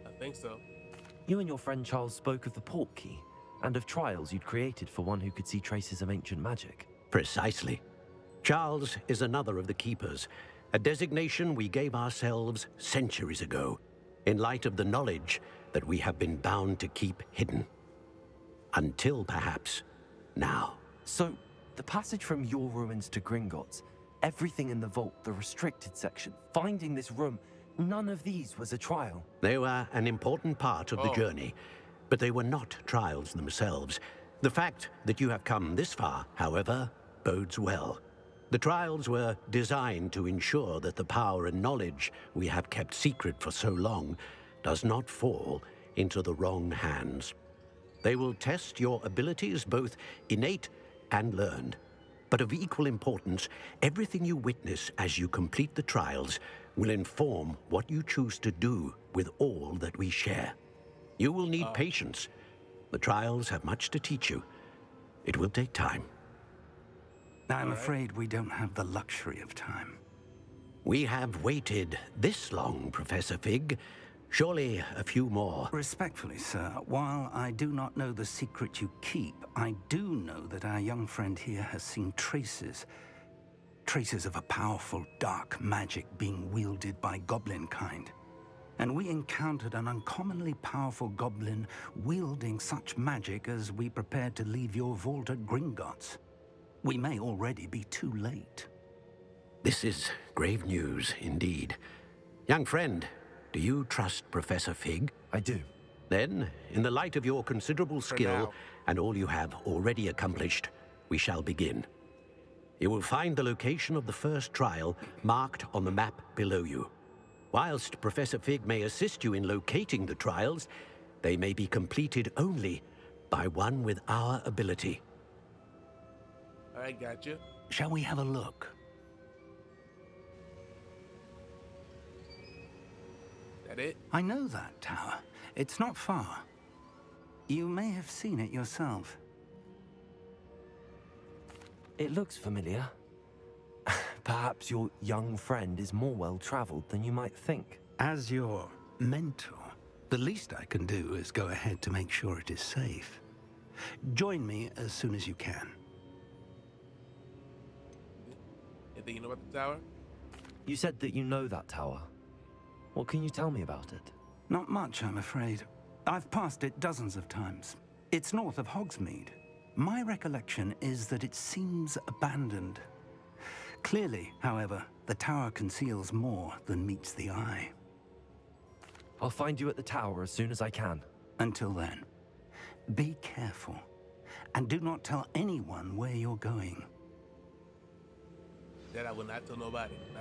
I think so. You and your friend Charles spoke of the port key, and of trials you'd created for one who could see traces of ancient magic. Precisely. Charles is another of the Keepers, a designation we gave ourselves centuries ago, in light of the knowledge that we have been bound to keep hidden. Until, perhaps, now. So, the passage from your ruins to Gringotts, everything in the vault, the restricted section, finding this room, none of these was a trial. They were an important part of the journey, but they were not trials themselves. The fact that you have come this far, however, bodes well. The trials were designed to ensure that the power and knowledge we have kept secret for so long does not fall into the wrong hands. They will test your abilities, both innate and learned. But of equal importance, everything you witness as you complete the trials will inform what you choose to do with all that we share. You will need patience. The trials have much to teach you. It will take time. I'm afraid we don't have the luxury of time. We have waited this long, Professor Fig. Surely a few more. Respectfully, sir, while I do not know the secret you keep, I do know that our young friend here has seen traces of a powerful dark magic being wielded by goblin kind. And we encountered an uncommonly powerful goblin wielding such magic as we prepared to leave your vault at Gringotts. We may already be too late. This is grave news indeed. Young friend, do you trust Professor Fig? I do. Then, in the light of your considerable skill and all you have already accomplished, we shall begin. You will find the location of the first trial marked on the map below you. Whilst Professor Fig may assist you in locating the trials, they may be completed only by one with our ability. I got you. Shall we have a look? That it? I know that tower. It's not far. You may have seen it yourself. It looks familiar. Perhaps your young friend is more well-traveled than you might think. As your mentor, the least I can do is go ahead to make sure it is safe. Join me as soon as you can. Anything you know about the tower? You said that you know that tower. What can you tell me about it? Not much, I'm afraid. I've passed it dozens of times. It's north of Hogsmeade. My recollection is that it seems abandoned. Clearly, however, the tower conceals more than meets the eye. I'll find you at the tower as soon as I can. Until then, be careful, and do not tell anyone where you're going. That I will not tell nobody now.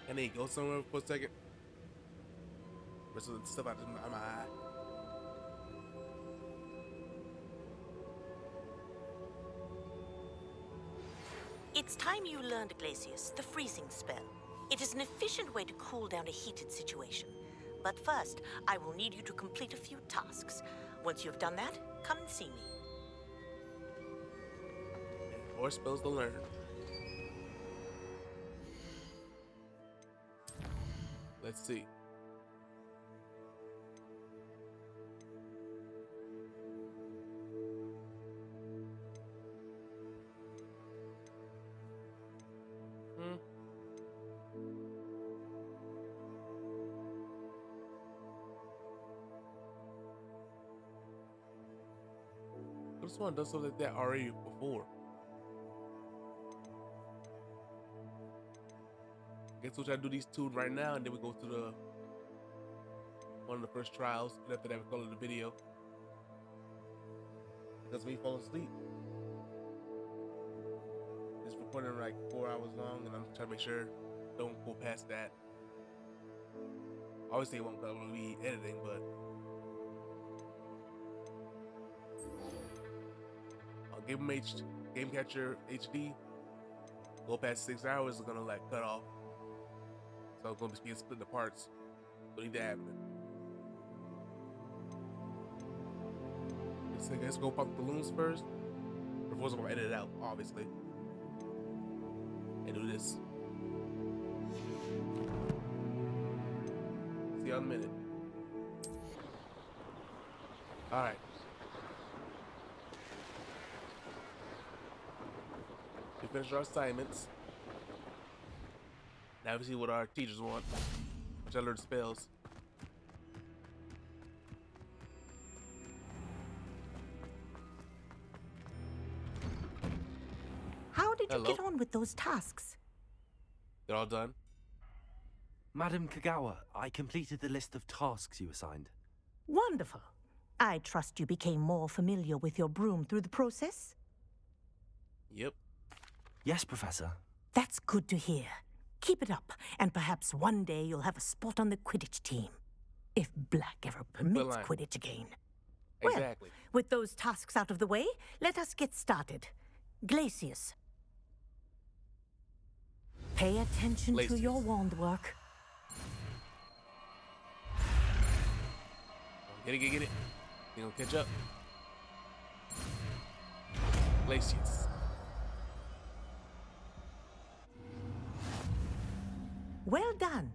Can they go somewhere for a second? Rest of the stuff out of my eye. It's time you learned, Glacius, the freezing spell. It is an efficient way to cool down a heated situation. But first, I will need you to complete a few tasks. Once you've done that, come and see me. More spells to learn. Let's see. This one does something like that already before. Guess we'll try to do these two right now, and then we go to the one of the first trials, and after that we call it a video. Because we fall asleep. It's recording like 4 hours long, and I'm trying to make sure don't go past that. Obviously it won't be editing, but Game Catcher HD, go past 6 hours is gonna like cut off. So it's gonna be split into parts. So need to happen. Let's go pop the balloons first. Before I'm gonna edit it out, obviously. And do this. See you in a minute. Alright. We finished our assignments. Now we see what our teachers want, which I learned spells. How did you get on with those tasks? They're all done. Madam Kagawa, I completed the list of tasks you assigned. Wonderful. I trust you became more familiar with your broom through the process? Yep. Yes, Professor. That's good to hear. Keep it up, and perhaps one day you'll have a spot on the Quidditch team. If Black ever permits Quidditch again. Exactly. Well, with those tasks out of the way, let us get started. Glacius. Pay attention to your wand work. Get it. You gonna catch up. Glacius. Well done.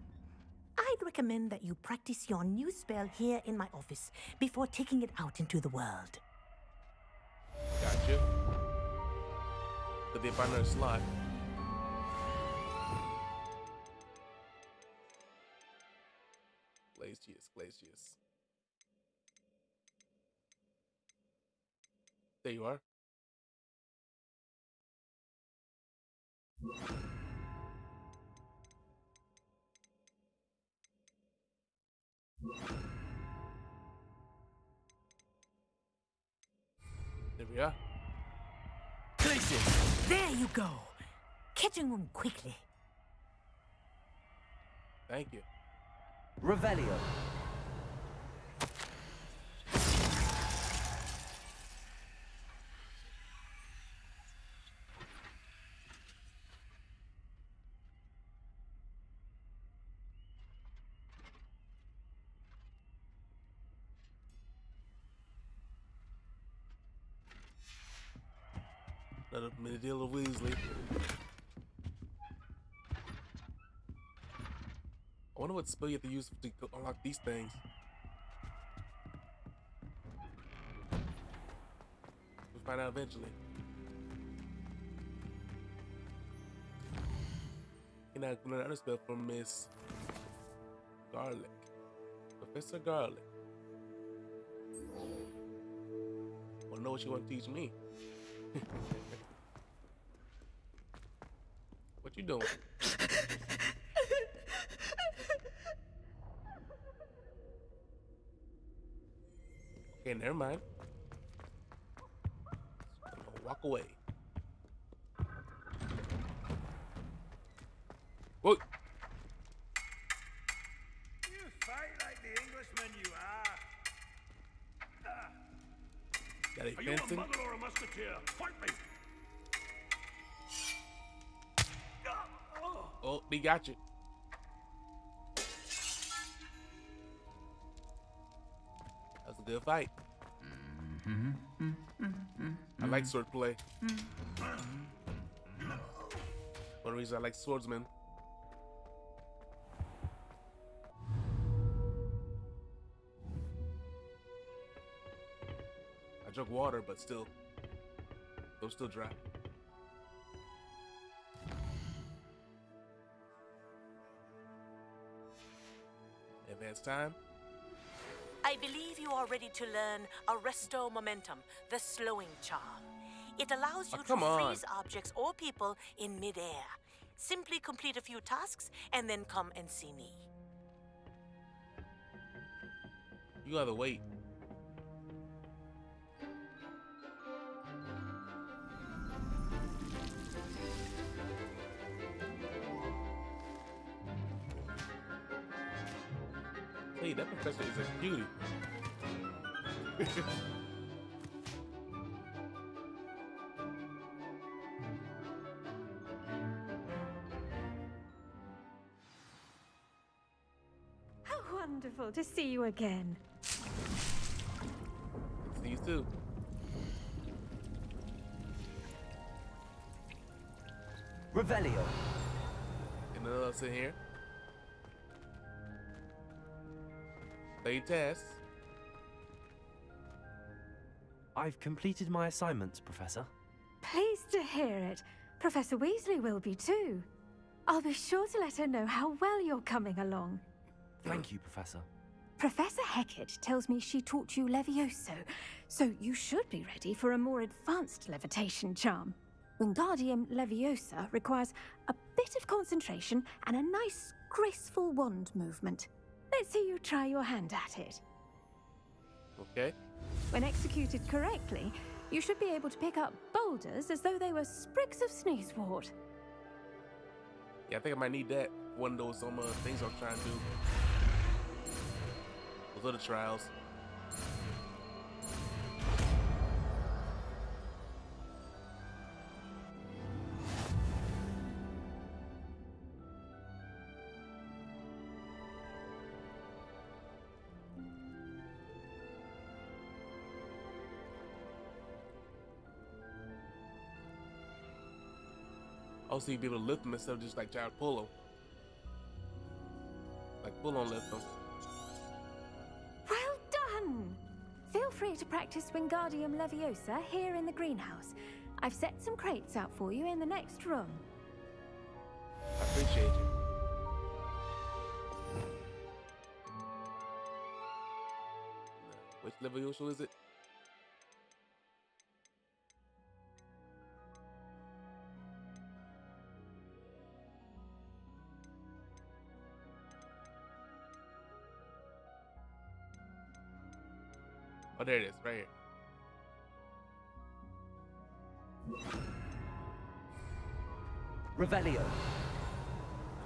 I'd recommend that you practice your new spell here in my office before taking it out into the world. Gotcha. Did they find another slot? Glacius. There you are. There we are. Glacius! There you go. Catching them quickly. Thank you. Revelio. Another mini deal of Weasley. I wonder what spell you have to use to unlock these things. We'll find out eventually. And I learned another spell from Miss Garlic. Professor Garlic. Wanna know what you want to teach me? What you doing? Okay, never mind. Walk away. Whoa. You fight like the Englishman you are. Got a Are you fencing? a muggle or a musketeer? Fight me. Oh, he got you. That was a good fight. I like swordplay. One reason I like swordsmen. I drunk water, but still, it was still dry. Advanced time. I believe you are ready to learn Arresto Momentum, the slowing charm. It allows you to freeze objects or people in midair. Simply complete a few tasks and then come and see me. You gotta wait. Hey, that professor is a cutie. How wonderful to see you again. See you too. Revelio. Another else in here. Play test. I've completed my assignments, Professor. Pleased to hear it. Professor Weasley will be too. I'll be sure to let her know how well you're coming along. Thank you, Professor. Professor Hecat tells me she taught you Levioso, so you should be ready for a more advanced levitation charm. Wingardium Leviosa requires a bit of concentration and a nice, graceful wand movement. Let's see you try your hand at it. Okay. When executed correctly, you should be able to pick up boulders as though they were sprigs of sneezewort. Yeah, I think I might need that. One of those things I'm trying to do. Those other trials. Also, you'd be able to lift them instead of just like trying to pull them. Like pull on lift them. Well done! Feel free to practice Wingardium Leviosa here in the greenhouse. I've set some crates out for you in the next room. I appreciate you. Which Leviosa is it? Oh, there it is, right here. Revelio.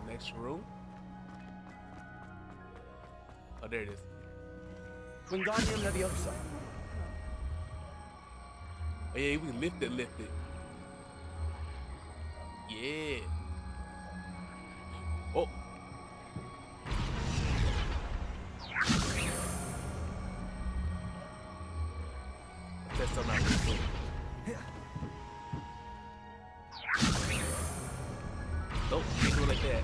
The next room. Oh, there it is. Wingardium Leviosa. Oh, yeah, we can lift it. Yeah. Oh. That's something I can do. Nope, can't do it like that.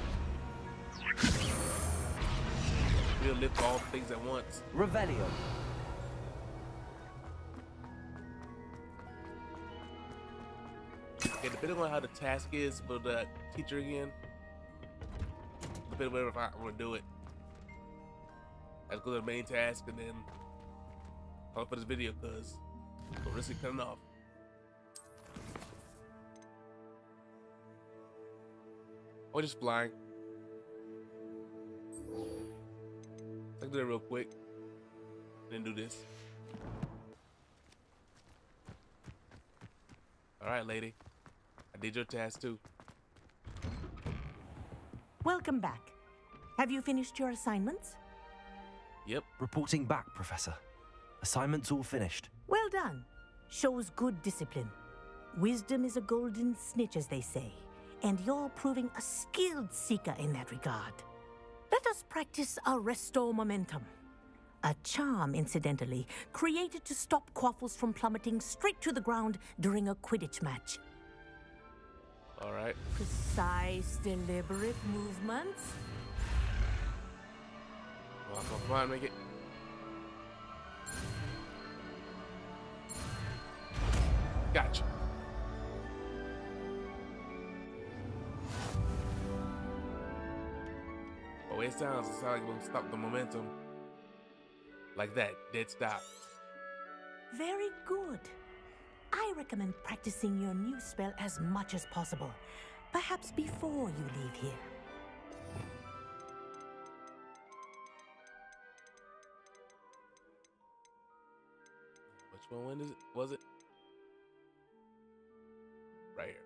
We'll lift all things at once. Revelio. Okay, depending on how the task is for the teacher again, depending on whatever I want to do it. Let's go to the main task and then call for this video because we're risking cutting off. Or just flying. Let's do it real quick. Then do this. Alright, lady. I did your task too. Welcome back. Have you finished your assignments? Yep. Reporting back, Professor. Assignment's all finished. Well done. Shows good discipline. Wisdom is a golden snitch, as they say, and you're proving a skilled seeker in that regard. Let us practice our Restore Momentum. A charm, incidentally, created to stop quaffles from plummeting straight to the ground during a Quidditch match. All right. Precise, deliberate movements. Come on, make it. Gotcha. The way it sounds like we'll stop the momentum. Like that, dead stop. Very good. I recommend practicing your new spell as much as possible. Perhaps before you leave here. Which one was it? Right here.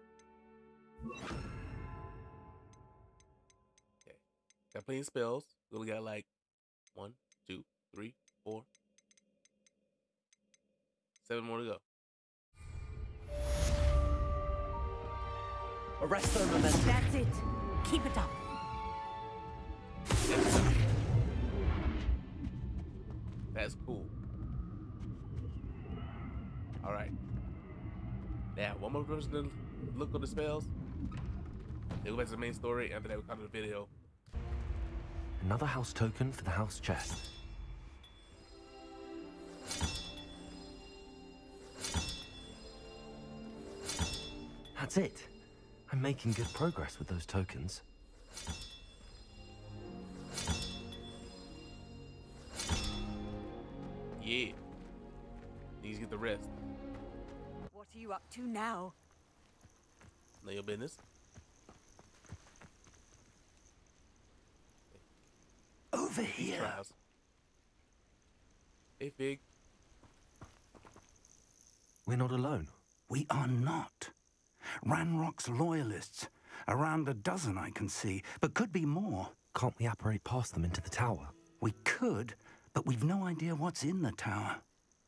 Okay. Got plenty of spells. We only got like 1, 2, 3, 4, 7 more to go. Arrest their momentum. That's it. Keep it up. That's cool. All right. Now, one more person to look at the spells. Then go back to the main story, and then we come to the video. Another house token for the house chest. That's it. I'm making good progress with those tokens. Yeah. Need to get the rest. What are you up to now? Know your business. Over here. Trials. Hey, Fig. We're not alone. We are not. Ranrock's loyalists. Around a dozen I can see, but could be more. Can't we apparate past them into the tower? We could, but we've no idea what's in the tower.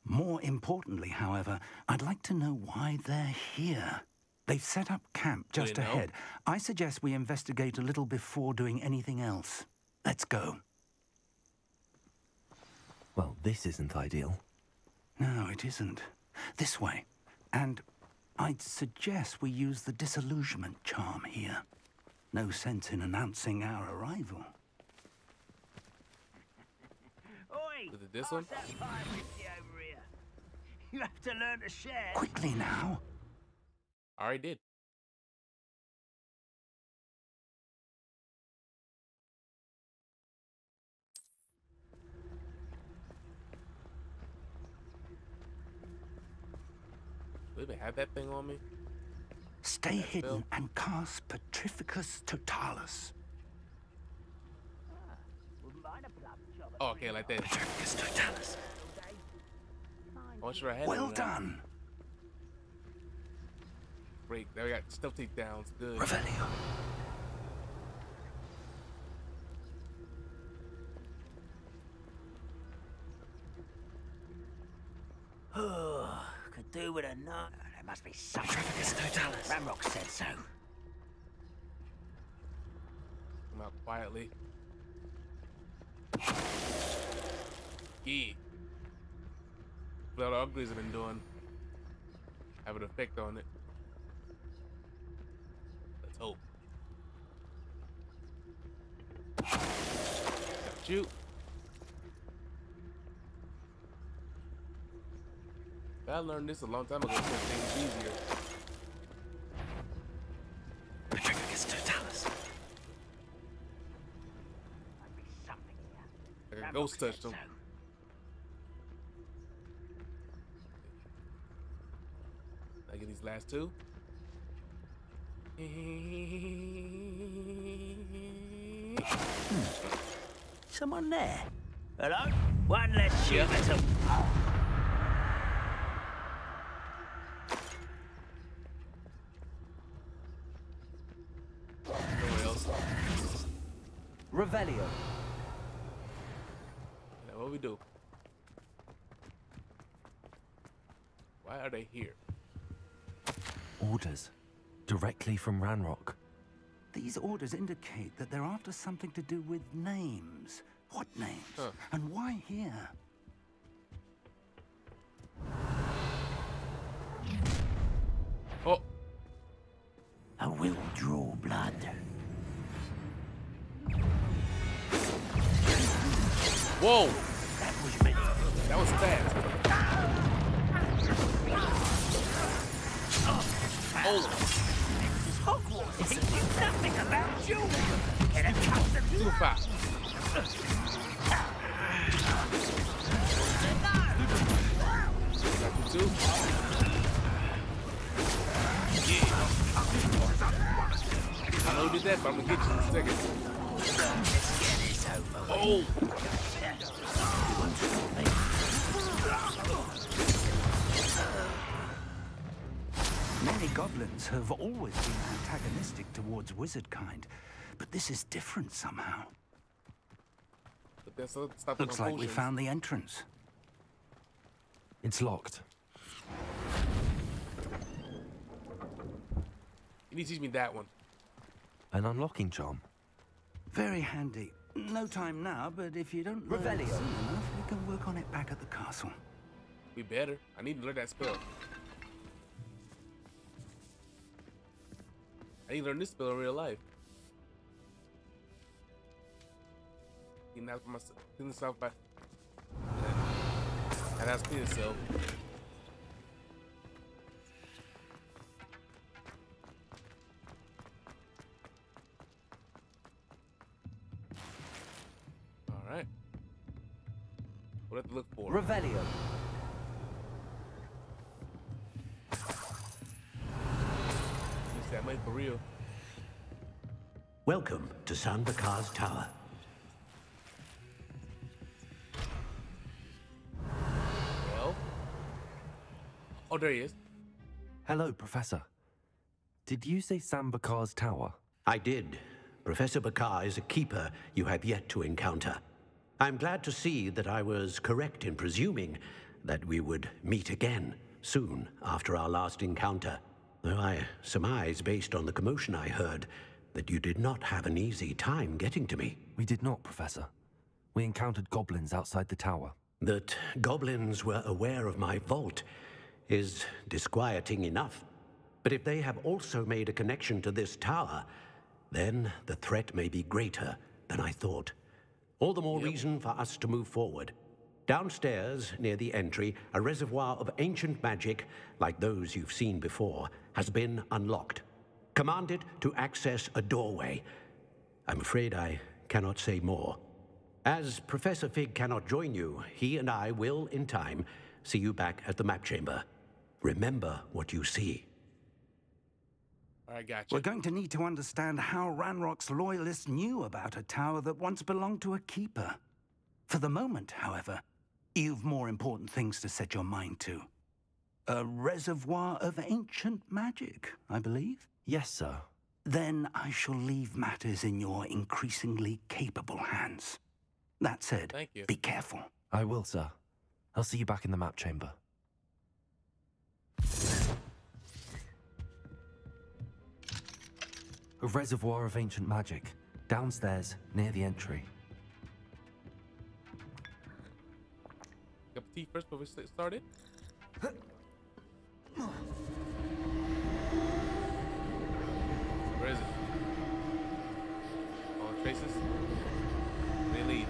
More importantly, however, I'd like to know why they're here. They've set up camp just ahead. I suggest we investigate a little before doing anything else. Let's go. Well, this isn't ideal. No, it isn't. This way. And I'd suggest we use the disillusionment charm here. No sense in announcing our arrival. Oi! Is it this one? That fire whiskey over here. You have to learn to share. Quickly now. I already did. Do I even have that thing on me? Stay hidden and cast Petrificus Totalis. Oh, okay, like that. Petrificus Totalis. I'm sure I had Well it done. Great. There we got stealth takedowns. Good. Revelio. Could do with a nut. There must be something. Petrificus Totalis. Ramrock said so. Come out quietly. Yeah. What the uglies have been doing. Have an effect on it. Let's hope. Got you. I learned this a long time ago. To make things easier. Petrificus Totalis. Might be something here. Like I Ghost touched him. I get these last two. Someone there? Hello? One less shoot at them. Nowhere else. Revelio. Now what we do? Why are they here? Orders. Directly from Ranrock. These orders indicate that they're after something to do with names. What names? Huh. And why here? Oh. I will draw blood. Whoa! That was me. That was fast. Oh. Hogwarts teaches nothing about you. And it comes to Too fast. Got you too. Yeah. I know you did that, but I'm gonna get you in a second. Oh! Many goblins have always been antagonistic towards wizard kind, but this is different somehow. But that's stop the Looks like we potions. found the entrance. It's locked. You need to teach me that one. An unlocking charm. Very handy. No time now, but if you don't learn it Revelio. soon enough, we can work on it back at the castle. We better. I need to learn that spell. I need to learn this spell in real life. Getting out for myself, clean myself by. And that's clean itself. All right. What do I have to look for? Revelio. That might for real. Welcome to San Bakar's Tower. Well. Oh, there he is. Hello, Professor. Did you say Sam Bakar's Tower? I did. Professor Bakar is a keeper you have yet to encounter. I'm glad to see that I was correct in presuming that we would meet again soon after our last encounter. Though I surmise, based on the commotion I heard, that you did not have an easy time getting to me. We did not, Professor. We encountered goblins outside the tower. That goblins were aware of my vault is disquieting enough. But if they have also made a connection to this tower, then the threat may be greater than I thought. All the more reason for us to move forward. Downstairs, near the entry, a reservoir of ancient magic, like those you've seen before, has been unlocked. Commanded to access a doorway. I'm afraid I cannot say more. As Professor Fig cannot join you, he and I will, in time, see you back at the map chamber. Remember what you see. I got you. We're going to need to understand how Ranrock's loyalists knew about a tower that once belonged to a keeper. For the moment, however, you've more important things to set your mind to. A reservoir of ancient magic, I believe? Yes, sir. Then I shall leave matters in your increasingly capable hands. That said, Thank you. Be careful. I will, sir. I'll see you back in the map chamber. A reservoir of ancient magic, downstairs, near the entry. Cup of tea first before we started. Where is it? All traces. They lead.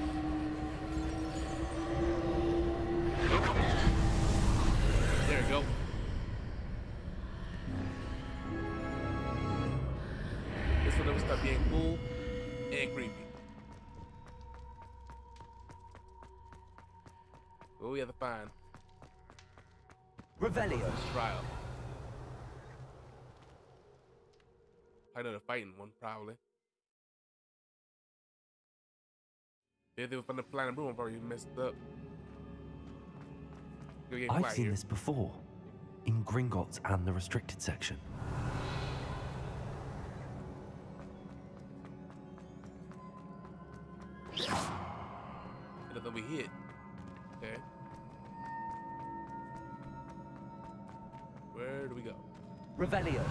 There we go. This one will start being cool and creepy. What we have to find? Revelio. Trial. I know the fighting one, probably. If they were from the planet room, I've already messed up. I've seen this before, in Gringotts and the restricted section. Nothing we hit. Okay. Where do we go? Revelio.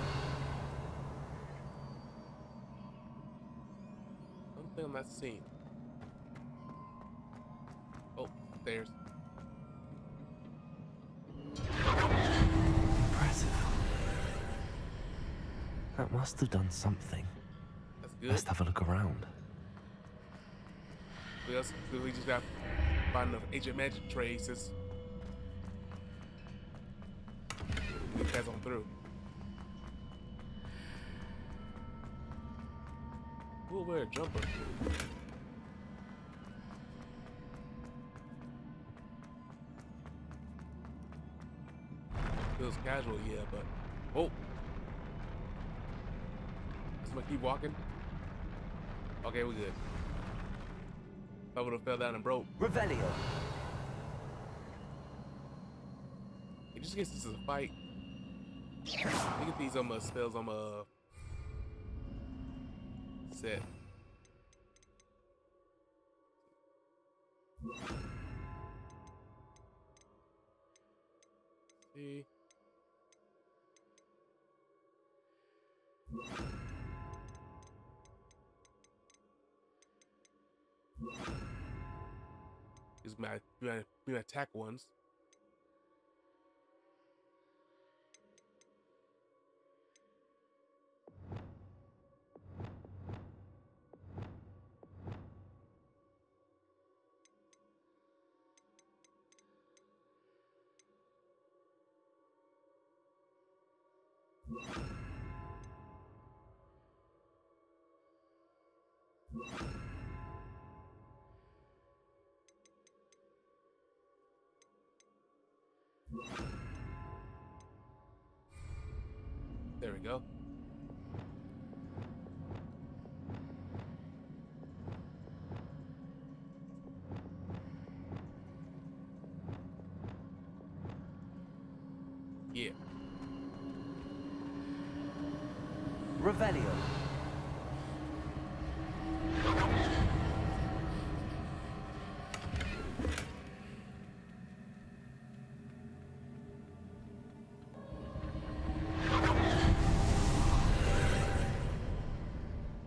Something I'm not seeing. Oh, stairs. Impressive. That must have done something. That's good. Let's have a look around. We just have to find enough ancient magic traces. We pass on through. We'll wear a jumper. Feels casual, yeah, but oh, somebody keep walking. Okay, we're good. I would have fell down and broke. Revelio. It just gets this is a fight. Look at these spells on set. See. Is my attack ones. There we go. Yeah. Revelio.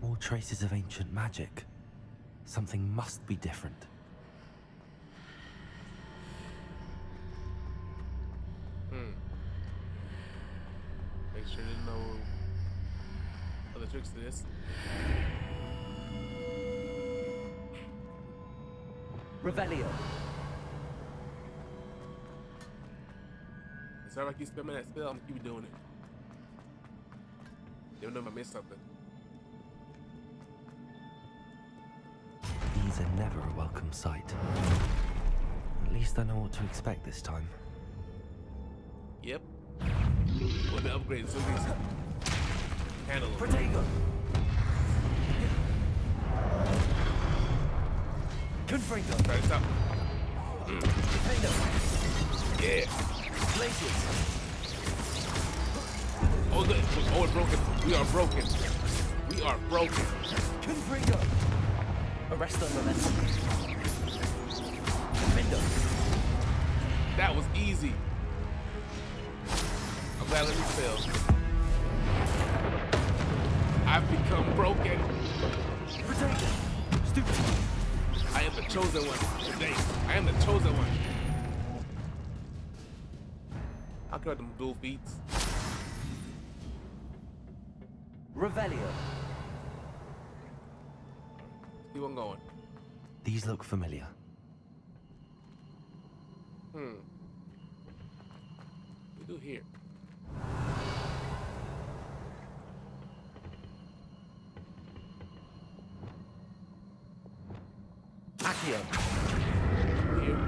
More traces of ancient magic. Something must be different. Make sure there's no other tricks to this. Revelio. Sorry if I keep spamming that spell, I'm gonna keep doing it. Never know if I missed something. These are never a welcome sight. At least I know what to expect this time. Yep. Well, the upgrade so these handle them. Protego. Confringo. Try to stop. Yeah. Glaciers. Oh, good. Oh, we're broken. We are broken. We are broken. Confringo. Arresto momentum. Confindo. That was easy. I'm glad I let me fail. I've become broken. Protego. Stupid. I am the chosen one today. I am the chosen one. I'll cut them dual feats. Revelio. Keep on going. These look familiar. What do we do here? Accio. Here.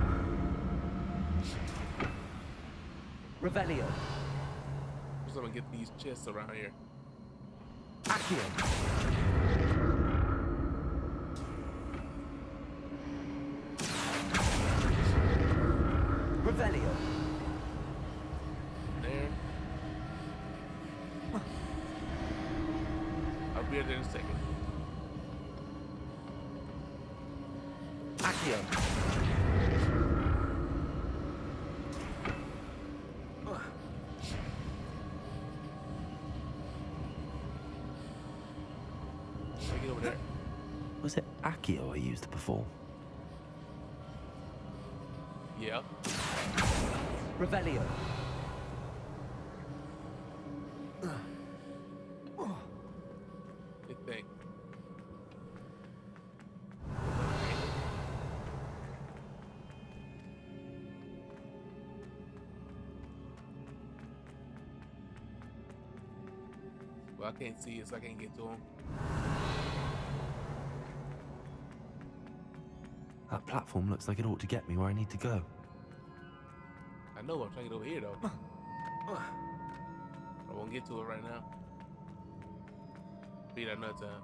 Revelio. Just gonna get these chests around here. Accio. Revelio. There. I'll be there in a second. Accio. Get over there. Was it Accio I used before? Yeah. Revelio. Good thing. Well, I can't see it, so I can't get to him. That platform looks like it ought to get me where I need to go. I know, I'm trying to get over here though. I won't get to it right now. Beat that another time.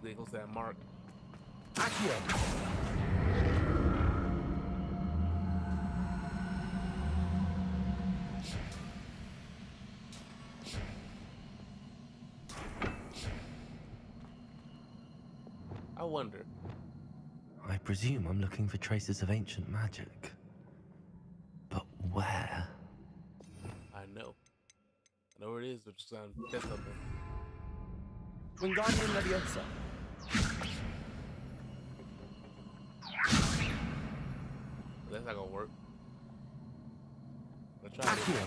There goes that mark. Accio. I wonder. I presume I'm looking for traces of ancient magic. But where? I know. I know where it is, but just trying to test something. Wingardium Leviosa. That's not gonna work. I'm gonna try it. Accio.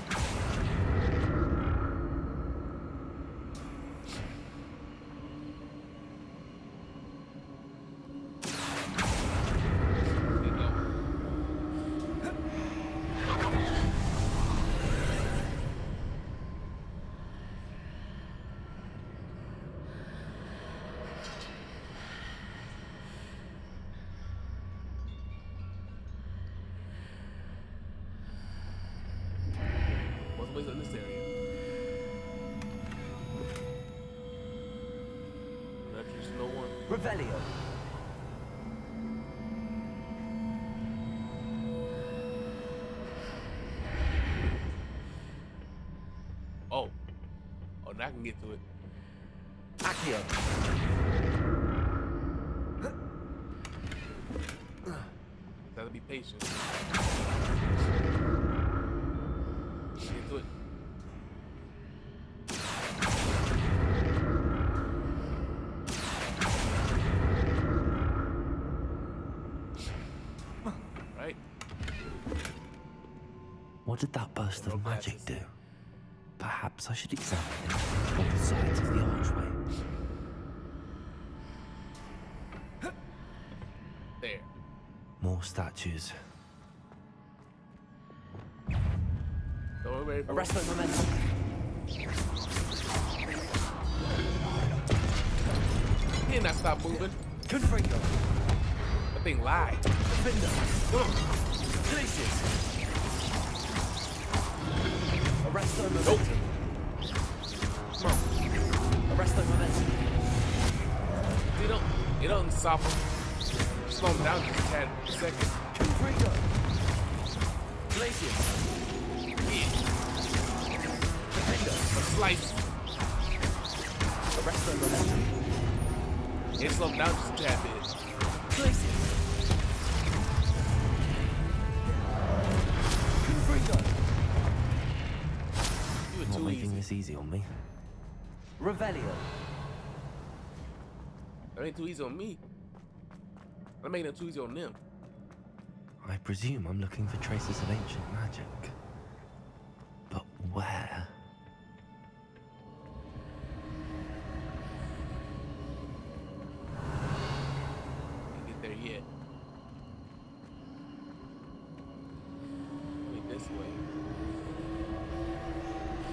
What's in this area? There's no one. Revelio. Oh. Oh, now I can get to it. Accio. Gotta be patient. Get to it. Right? What did that burst of magic do? Perhaps I should examine it on both sides of the archway. There. More statues. Don't worry for Arrest the momentum. He did not stop moving. Confringo. That thing lied. Defender. Glacius. Arrest the momentum. Come on. Arrest the momentum. You don't stop him. Slow him down just a tad second. Confringo. Glacius. Defender. A slice. Arrest the momentum. It slowed him down just a tad bit. Glacius. Confringo. You were Not too making easy. this easy on me. Revelio. That ain't too easy on me. I'm making it too easy on them. I presume I'm looking for traces of ancient magic. But where? Can't get there yet. Wait, this way.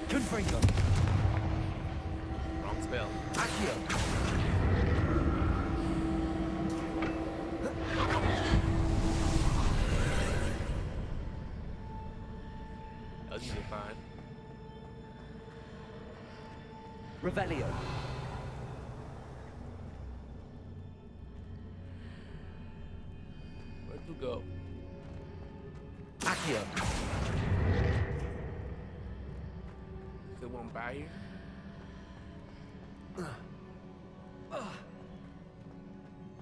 Confringo. Wrong spell. Accio. Revelio. Where'd you go? Accio. Is there one by here?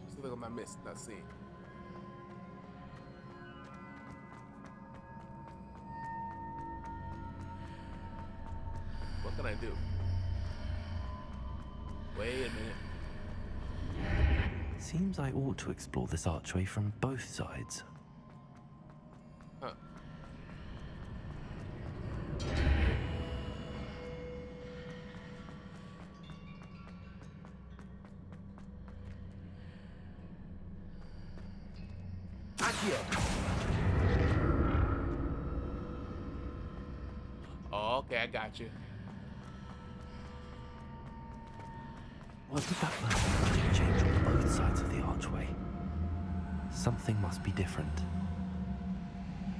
Just look at my miss, not seeing. What can I do? Wait a minute. Seems I ought to explore this archway from both sides. Huh. Accio. Oh, okay, I got you. What did that magic change on both sides of the archway? Something must be different.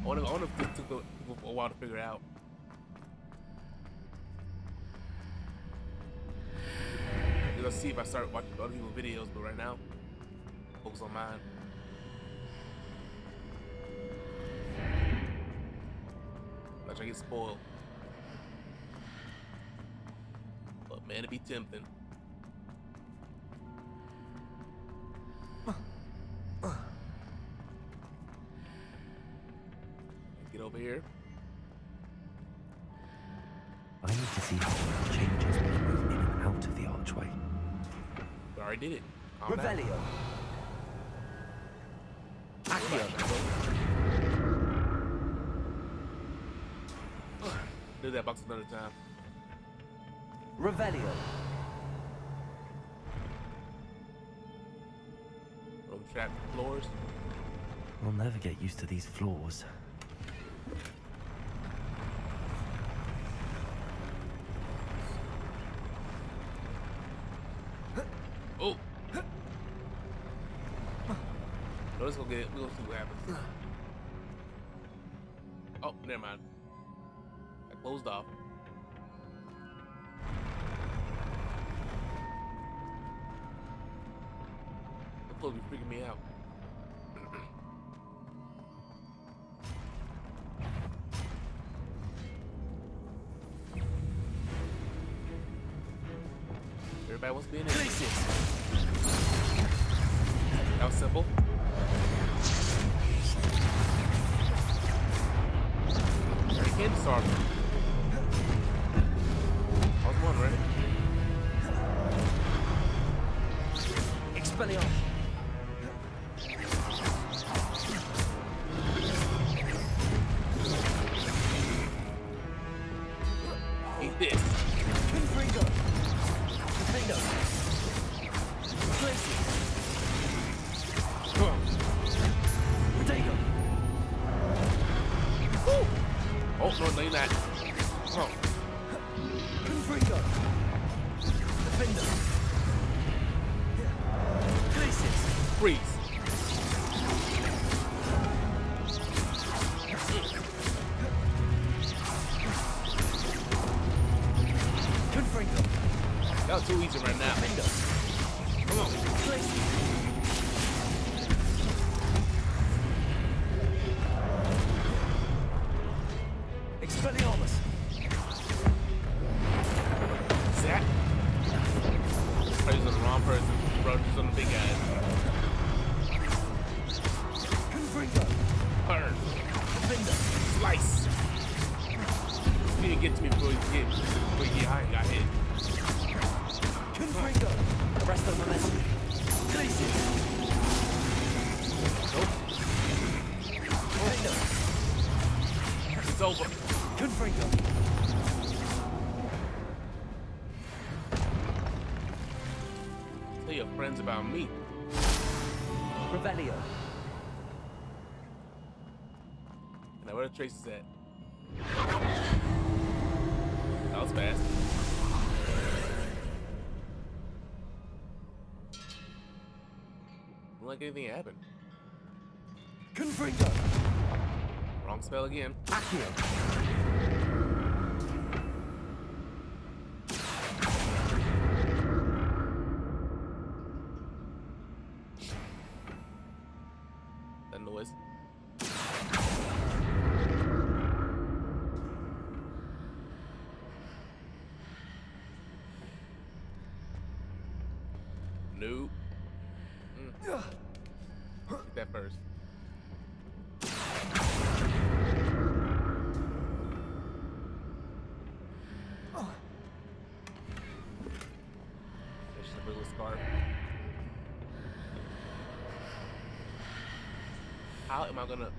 I wonder if this took a while to figure out. Let's see if I start watching other people's videos, but right now, focus on mine. Like I get spoiled. But man, it'd be tempting. Get over here. I need to see how it changes when I move in and out of the archway. We already did it. Calm down. Revelio. Accio. Do that box another time. Revelio. Room trap floors. I'll never get used to these floors. Oh. No, let's go get it. We're gonna see what happens. Oh, never mind. I closed off. The floor be freaking me out. Everybody wants to be in it. That was simple. Very candy starter. I was one, ready? Expelliarmus. Eat this. Confringo. Confringo. Glacius. Potato. Oh, no, you're not. Oh. Confringo. Defender. Glacius. Freeze. Confringo. That was too easy right now. Defender. Come on. Glacius. Expelliarmus. Zap. Probably on the wrong person. Bro, just on the big guys. Confringo. Burn. Defender. Slice. You need to get to me before you get high and got hit. Confringo. Arresto momentum. Glacius. Nope. Defender. It's over. Confringo. Tell your friends about me. Revelio. Now where the trace is at? That was fast. Don't like anything happened. Confringo. Wrong spell again. Accio. Nope. Get that first. That's just a little scarf. How am I gonna?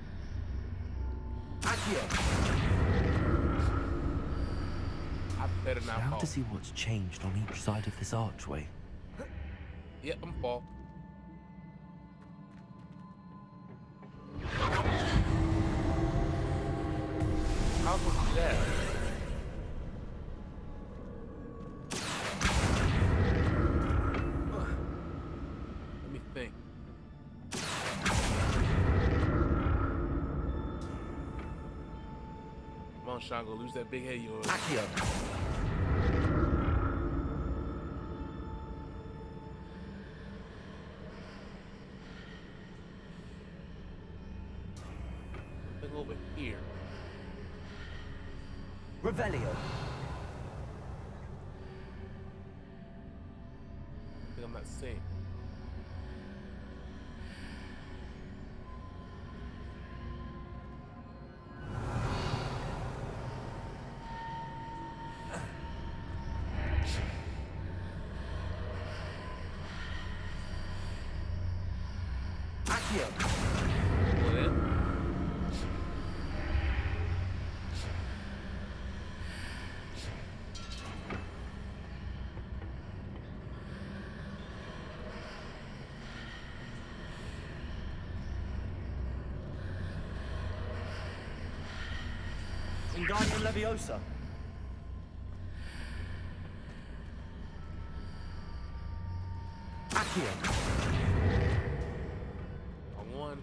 I better not Now fall. to see what's changed on each side of this archway. Yep, I'm fall. How am I supposed to do that? Let me think. Come on, Shango, lose that big head of yours. Look over here. Revelio. I think I'm not seeing. Wingardium Leviosa. Accio. On one.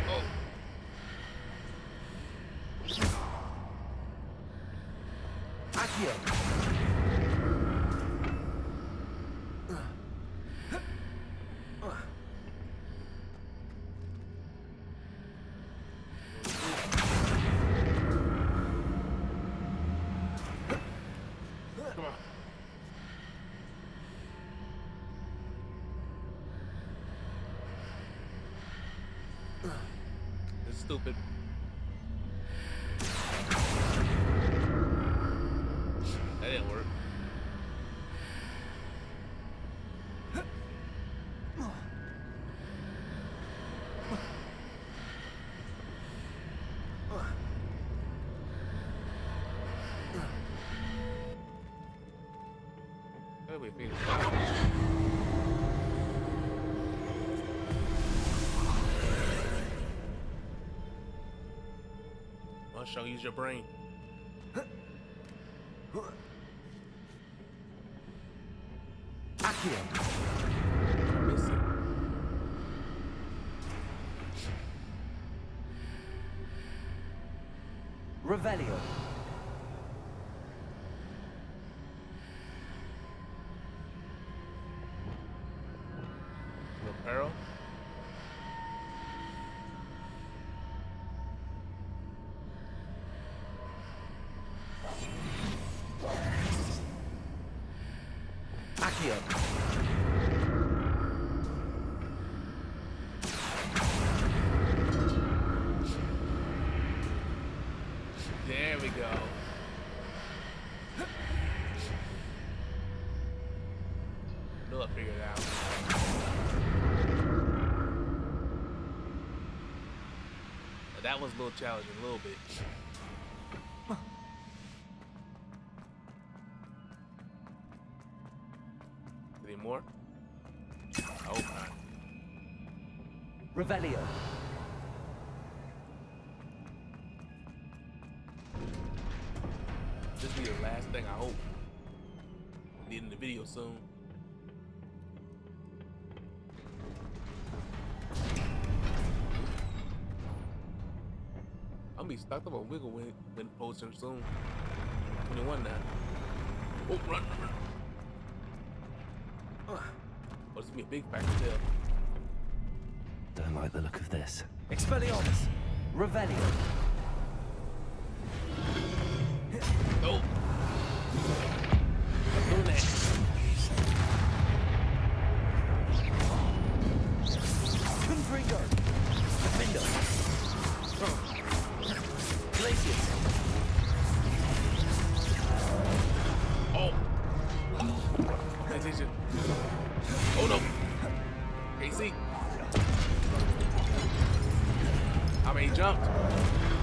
Oh. Accio. Come on. It's stupid. That didn't work. Wait, wait, I'll show you, use your brain. Accio. I'm missing. Revelio. Little arrow. Accio. There we go. No, I figured it out. That was a little challenging, a little bit. Any more? Oh, God. Revelio. This will be the last thing I hope. Be in the video soon. I'm gonna be stocked up on wiggle when posting soon. 21 now. Oh, run, run. Oh, this is gonna be a big factor too. Don't like the look of this. Expelliarmus. Revelio. No. I'm doing that. Glacius. Oh. Pay attention. Oh no. KC. I mean, he jumped.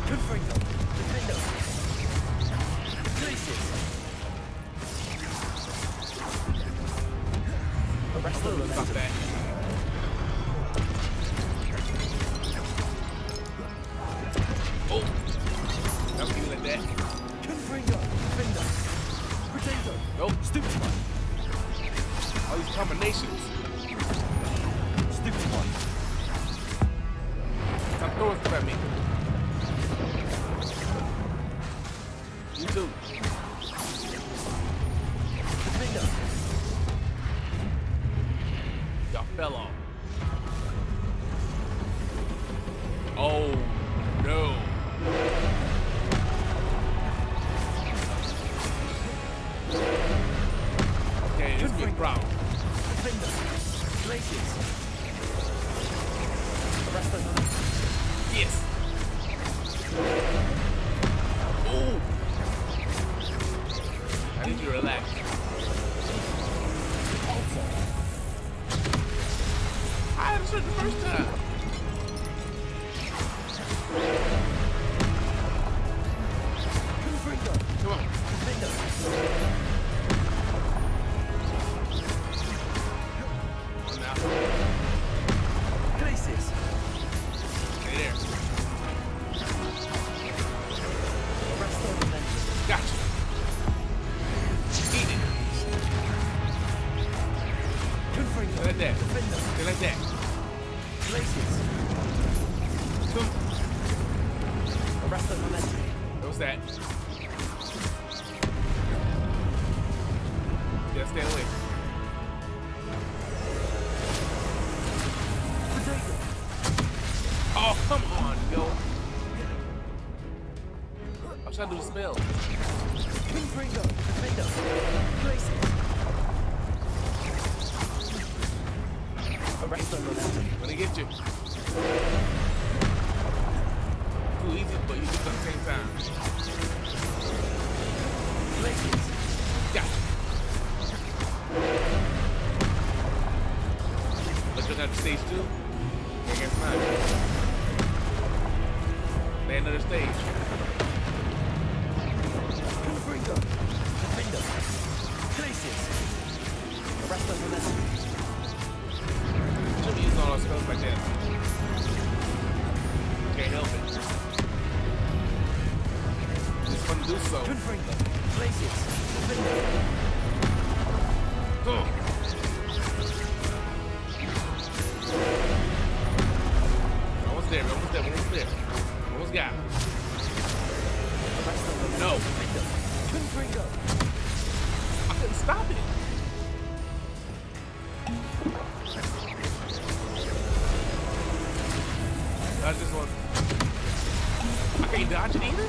Confringo. Defendo. Glacius. Arrest the momentum. Stop that. Oh. Don't give me like that. Confringo. Defendo. Potato. Nope. Stupid one. All these combinations. Stupid one. Stop throwing stuff at me. You too. Defendo. Y'all fell off. Oh no. Okay, this big problem. Defendo. Glacius. Arrest the momentum. Yes. Oh. I need you to relax. I answered the first time. Come on. Come on now. Glacius. Stay there. Arrest the momentum. Gotcha. Eat it. Confringo. Stay like that. Defendo. Stay like that. Glacius. Come. Arrest the momentum. What's that? Yeah, stay away. Potato. Oh, come on, yo. I'm trying to do a spell. Confringo. Defendo. Glacius. Arrest the momentum. When they get you. Too easy, but you do it at the same time. Glacius. Gotcha. But you're not stage 2? I guess not. They another stage. Confringo. Defendo. Glacius. Arrest the momentum. Should be using all our spells like that. Can't help it. It's fun to do so. Confringo. Glacius. Defendo. Oh. Almost there, almost there, almost there. Almost got it. Arrest the momentum. No. Defendo. Confringo. I couldn't stop it. I just want. I can't dodge it either.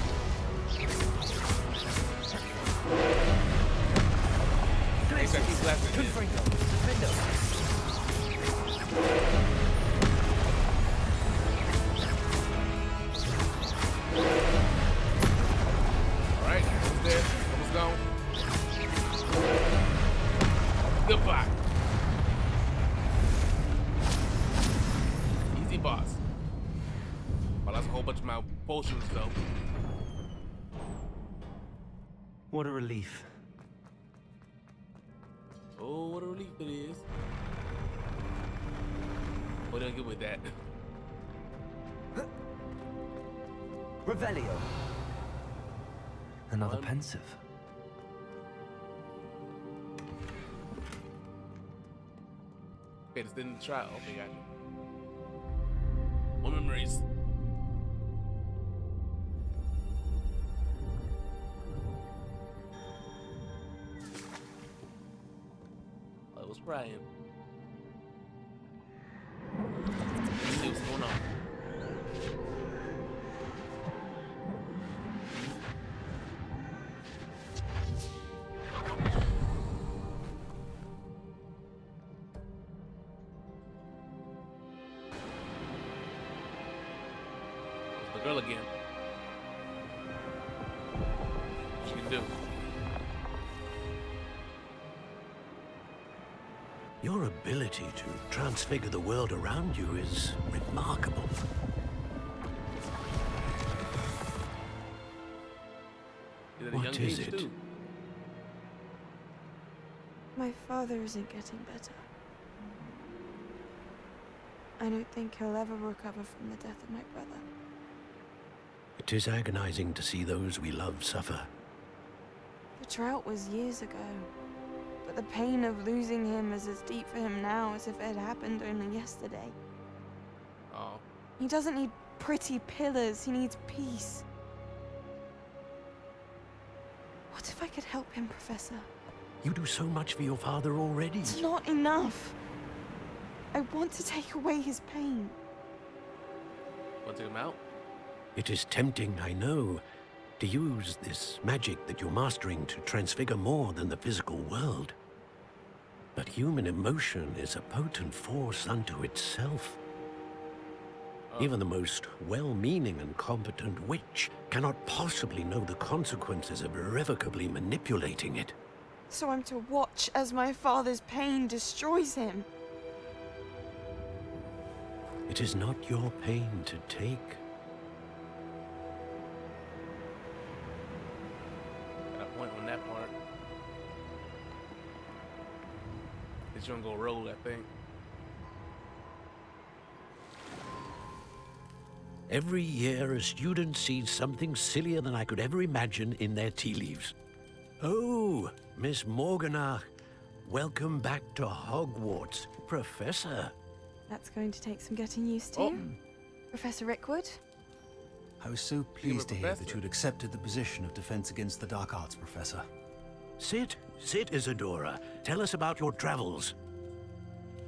Glacius. I keep blasting it. Confringo. Defendo. All right, almost there, almost gone. Goodbye. Easy boss. Well, that's a whole bunch of my potions, though. What a relief. Oh, what a relief it is. What did I get with that? Revelio. Another pensive. Okay, this didn't try. Okay, got you. More memories. I was crying. Let's see what's going on. It's the girl again. can do. Your ability to transfigure the world around you is remarkable. What is it? Too. My father isn't getting better. I don't think he'll ever recover from the death of my brother. It is agonizing to see those we love suffer. The drought was years ago, but the pain of losing him is as deep for him now as if it had happened only yesterday. Oh. He doesn't need pretty pillars, he needs peace. What if I could help him, Professor? You do so much for your father already. It's not enough. I want to take away his pain. Want to take him out? It is tempting, I know, to use this magic that you're mastering to transfigure more than the physical world. But human emotion is a potent force unto itself. Even the most well-meaning and competent witch cannot possibly know the consequences of irrevocably manipulating it. So I'm to watch as my father's pain destroys him. It is not your pain to take. Got a point on that part. It's gonna go rogue, I think. Every year, a student sees something sillier than I could ever imagine in their tea leaves. Oh, Miss Morganach, welcome back to Hogwarts, Professor. That's going to take some getting used to. Professor Rickwood? I was so pleased to hear that you'd accepted the position of Defense Against the Dark Arts, Professor. Sit, Isadora. Tell us about your travels.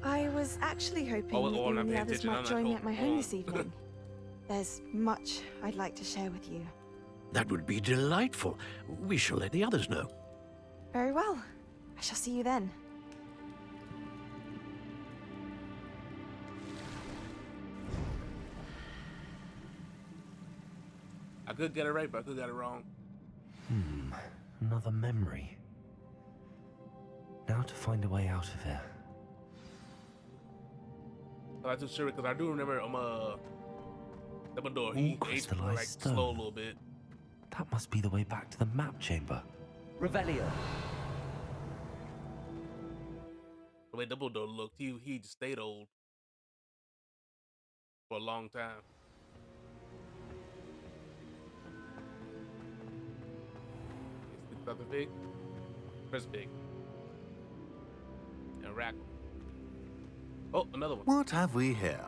I was actually hoping that you and the others might join me at my home this evening. There's much I'd like to share with you. That would be delightful. We shall let the others know. Very well. I shall see you then. I could get it right, but I could get it wrong. Another memory. Now to find a way out of here. I'm not too sure because I do remember Dumbledore. He aged like slow a little bit. That must be the way back to the map chamber. Revelio. The way Dumbledore looked, he just stayed old for a long time. Dr. Big, Chris Big, and Rackham. Oh, another one. What have we here?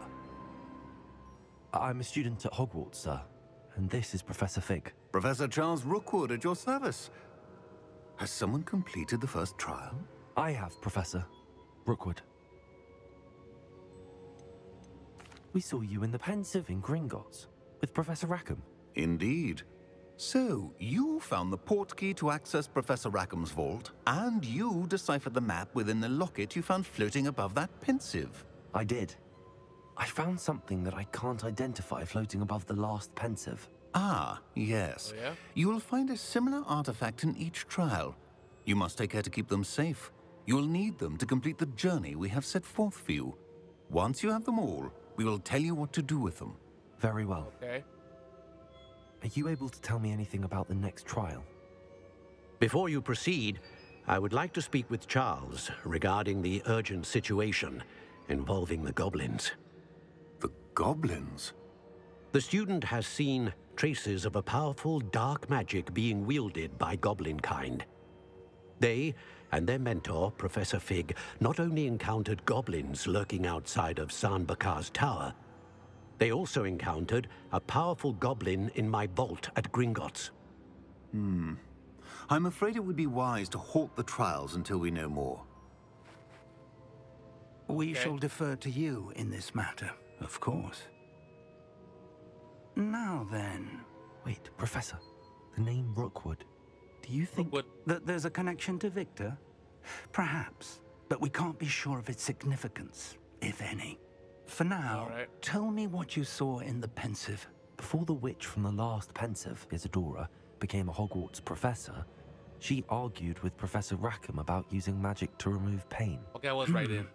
I'm a student at Hogwarts, sir, and this is Professor Fig. Professor Charles Rookwood at your service. Has someone completed the first trial? I have, Professor Rookwood. We saw you in the Pensive in Gringotts with Professor Rackham. Indeed. So, you found the portkey to access Professor Rackham's vault, and you deciphered the map within the locket you found floating above that Pensive. I did. I found something that I can't identify floating above the last Pensive. Ah, yes. Oh, yeah? You will find a similar artifact in each trial. You must take care to keep them safe. You will need them to complete the journey we have set forth for you. Once you have them all, we will tell you what to do with them. Very well. Okay. Are you able to tell me anything about the next trial? Before you proceed, I would like to speak with Charles regarding the urgent situation involving the goblins. The goblins? The student has seen traces of a powerful dark magic being wielded by goblin kind. They and their mentor, Professor Fig, not only encountered goblins lurking outside of San Bakar's tower, they also encountered a powerful goblin in my vault at Gringotts. I'm afraid it would be wise to halt the trials until we know more. We shall defer to you in this matter, of course. Now then... Wait, Professor. The name Rookwood. Do you think... that there's a connection to Victor? Perhaps, but we can't be sure of its significance, if any. For now, tell me what you saw in the Pensive. Before the witch from the last Pensive, Isadora, became a Hogwarts professor, She argued with Professor Rackham about using magic to remove pain. Okay, I was right in.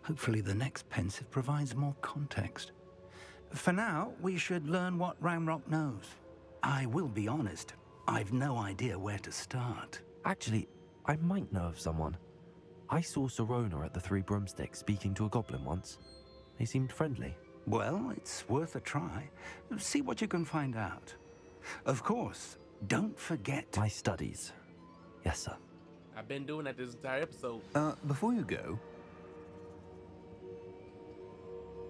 Hopefully the next pensive provides more context. For now, we should learn what Ranrock knows. I will be honest, I've no idea where to start. Actually, I might know of someone. I saw Sirona at the Three Broomsticks speaking to a goblin once. They seemed friendly. Well, it's worth a try. See what you can find out. Of course, don't forget... my studies. Yes, sir. I've been doing that this entire episode. Before you go...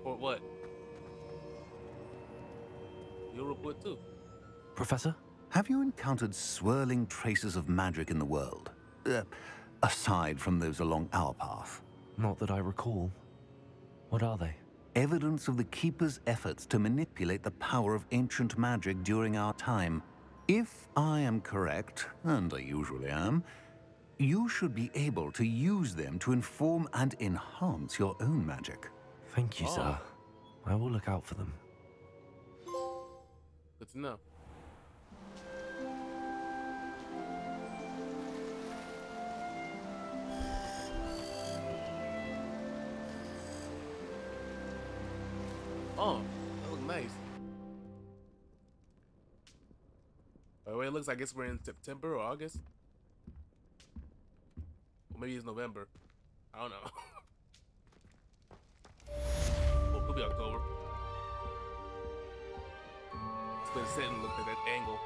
For what? You'll report too. Professor? Have you encountered swirling traces of magic in the world? Aside from those along our path? Not that I recall. What are they? Evidence of the Keeper's efforts to manipulate the power of ancient magic during our time. If I am correct, and I usually am, you should be able to use them to inform and enhance your own magic. Thank you, sir. I will look out for them. Good to know. Oh, that looks nice. By the way, it looks like we're in September or August. Or maybe it's November. I don't know. Oh, it could be October. It's been sitting, look at that angle.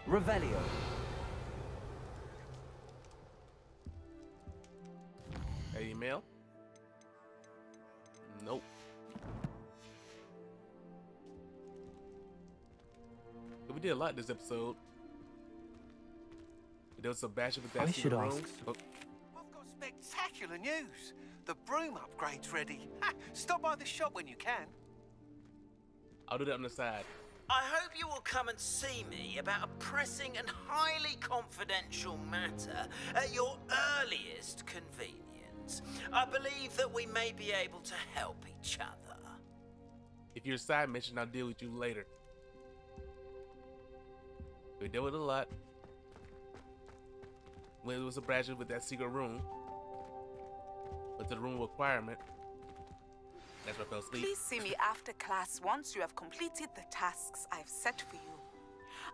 Revelio. Any email? Nope. We did a lot this episode. There was some bashing with that I should ask. room. Oh. I've got spectacular news. The broom upgrade's ready. Stop by the shop when you can. I'll do that on the side. I hope you will come and see me about a pressing and highly confidential matter at your earliest convenience. I believe that we may be able to help each other. If you're a side mission, I'll deal with you later. We dealt with it a lot. When it was a bashing with that secret room. Went to the room requirement. That's where I fell asleep. Please see me after class once you have completed the tasks I've set for you.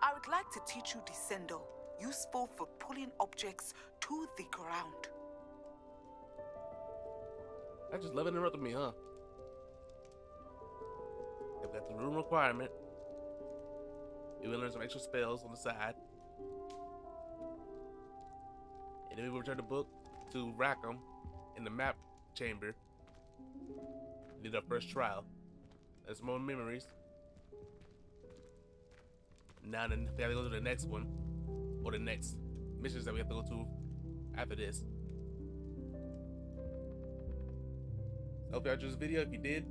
I would like to teach you Descendo, useful for pulling objects to the ground. I just love interrupting me, huh? I've got the room requirement. We will learn some extra spells on the side. And then we will return the book to Rackham in the map chamber. Did our first trial. That's more memories. Now then we have to go to the next one. Or the next missions that we have to go to after this. So hope y'all enjoyed this video. If you did,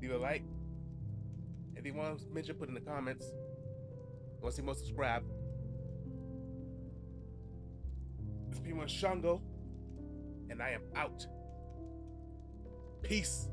leave a like. If you want to mention, put in the comments. Want to see more, subscribe. It's been Shango, and I am out. Peace.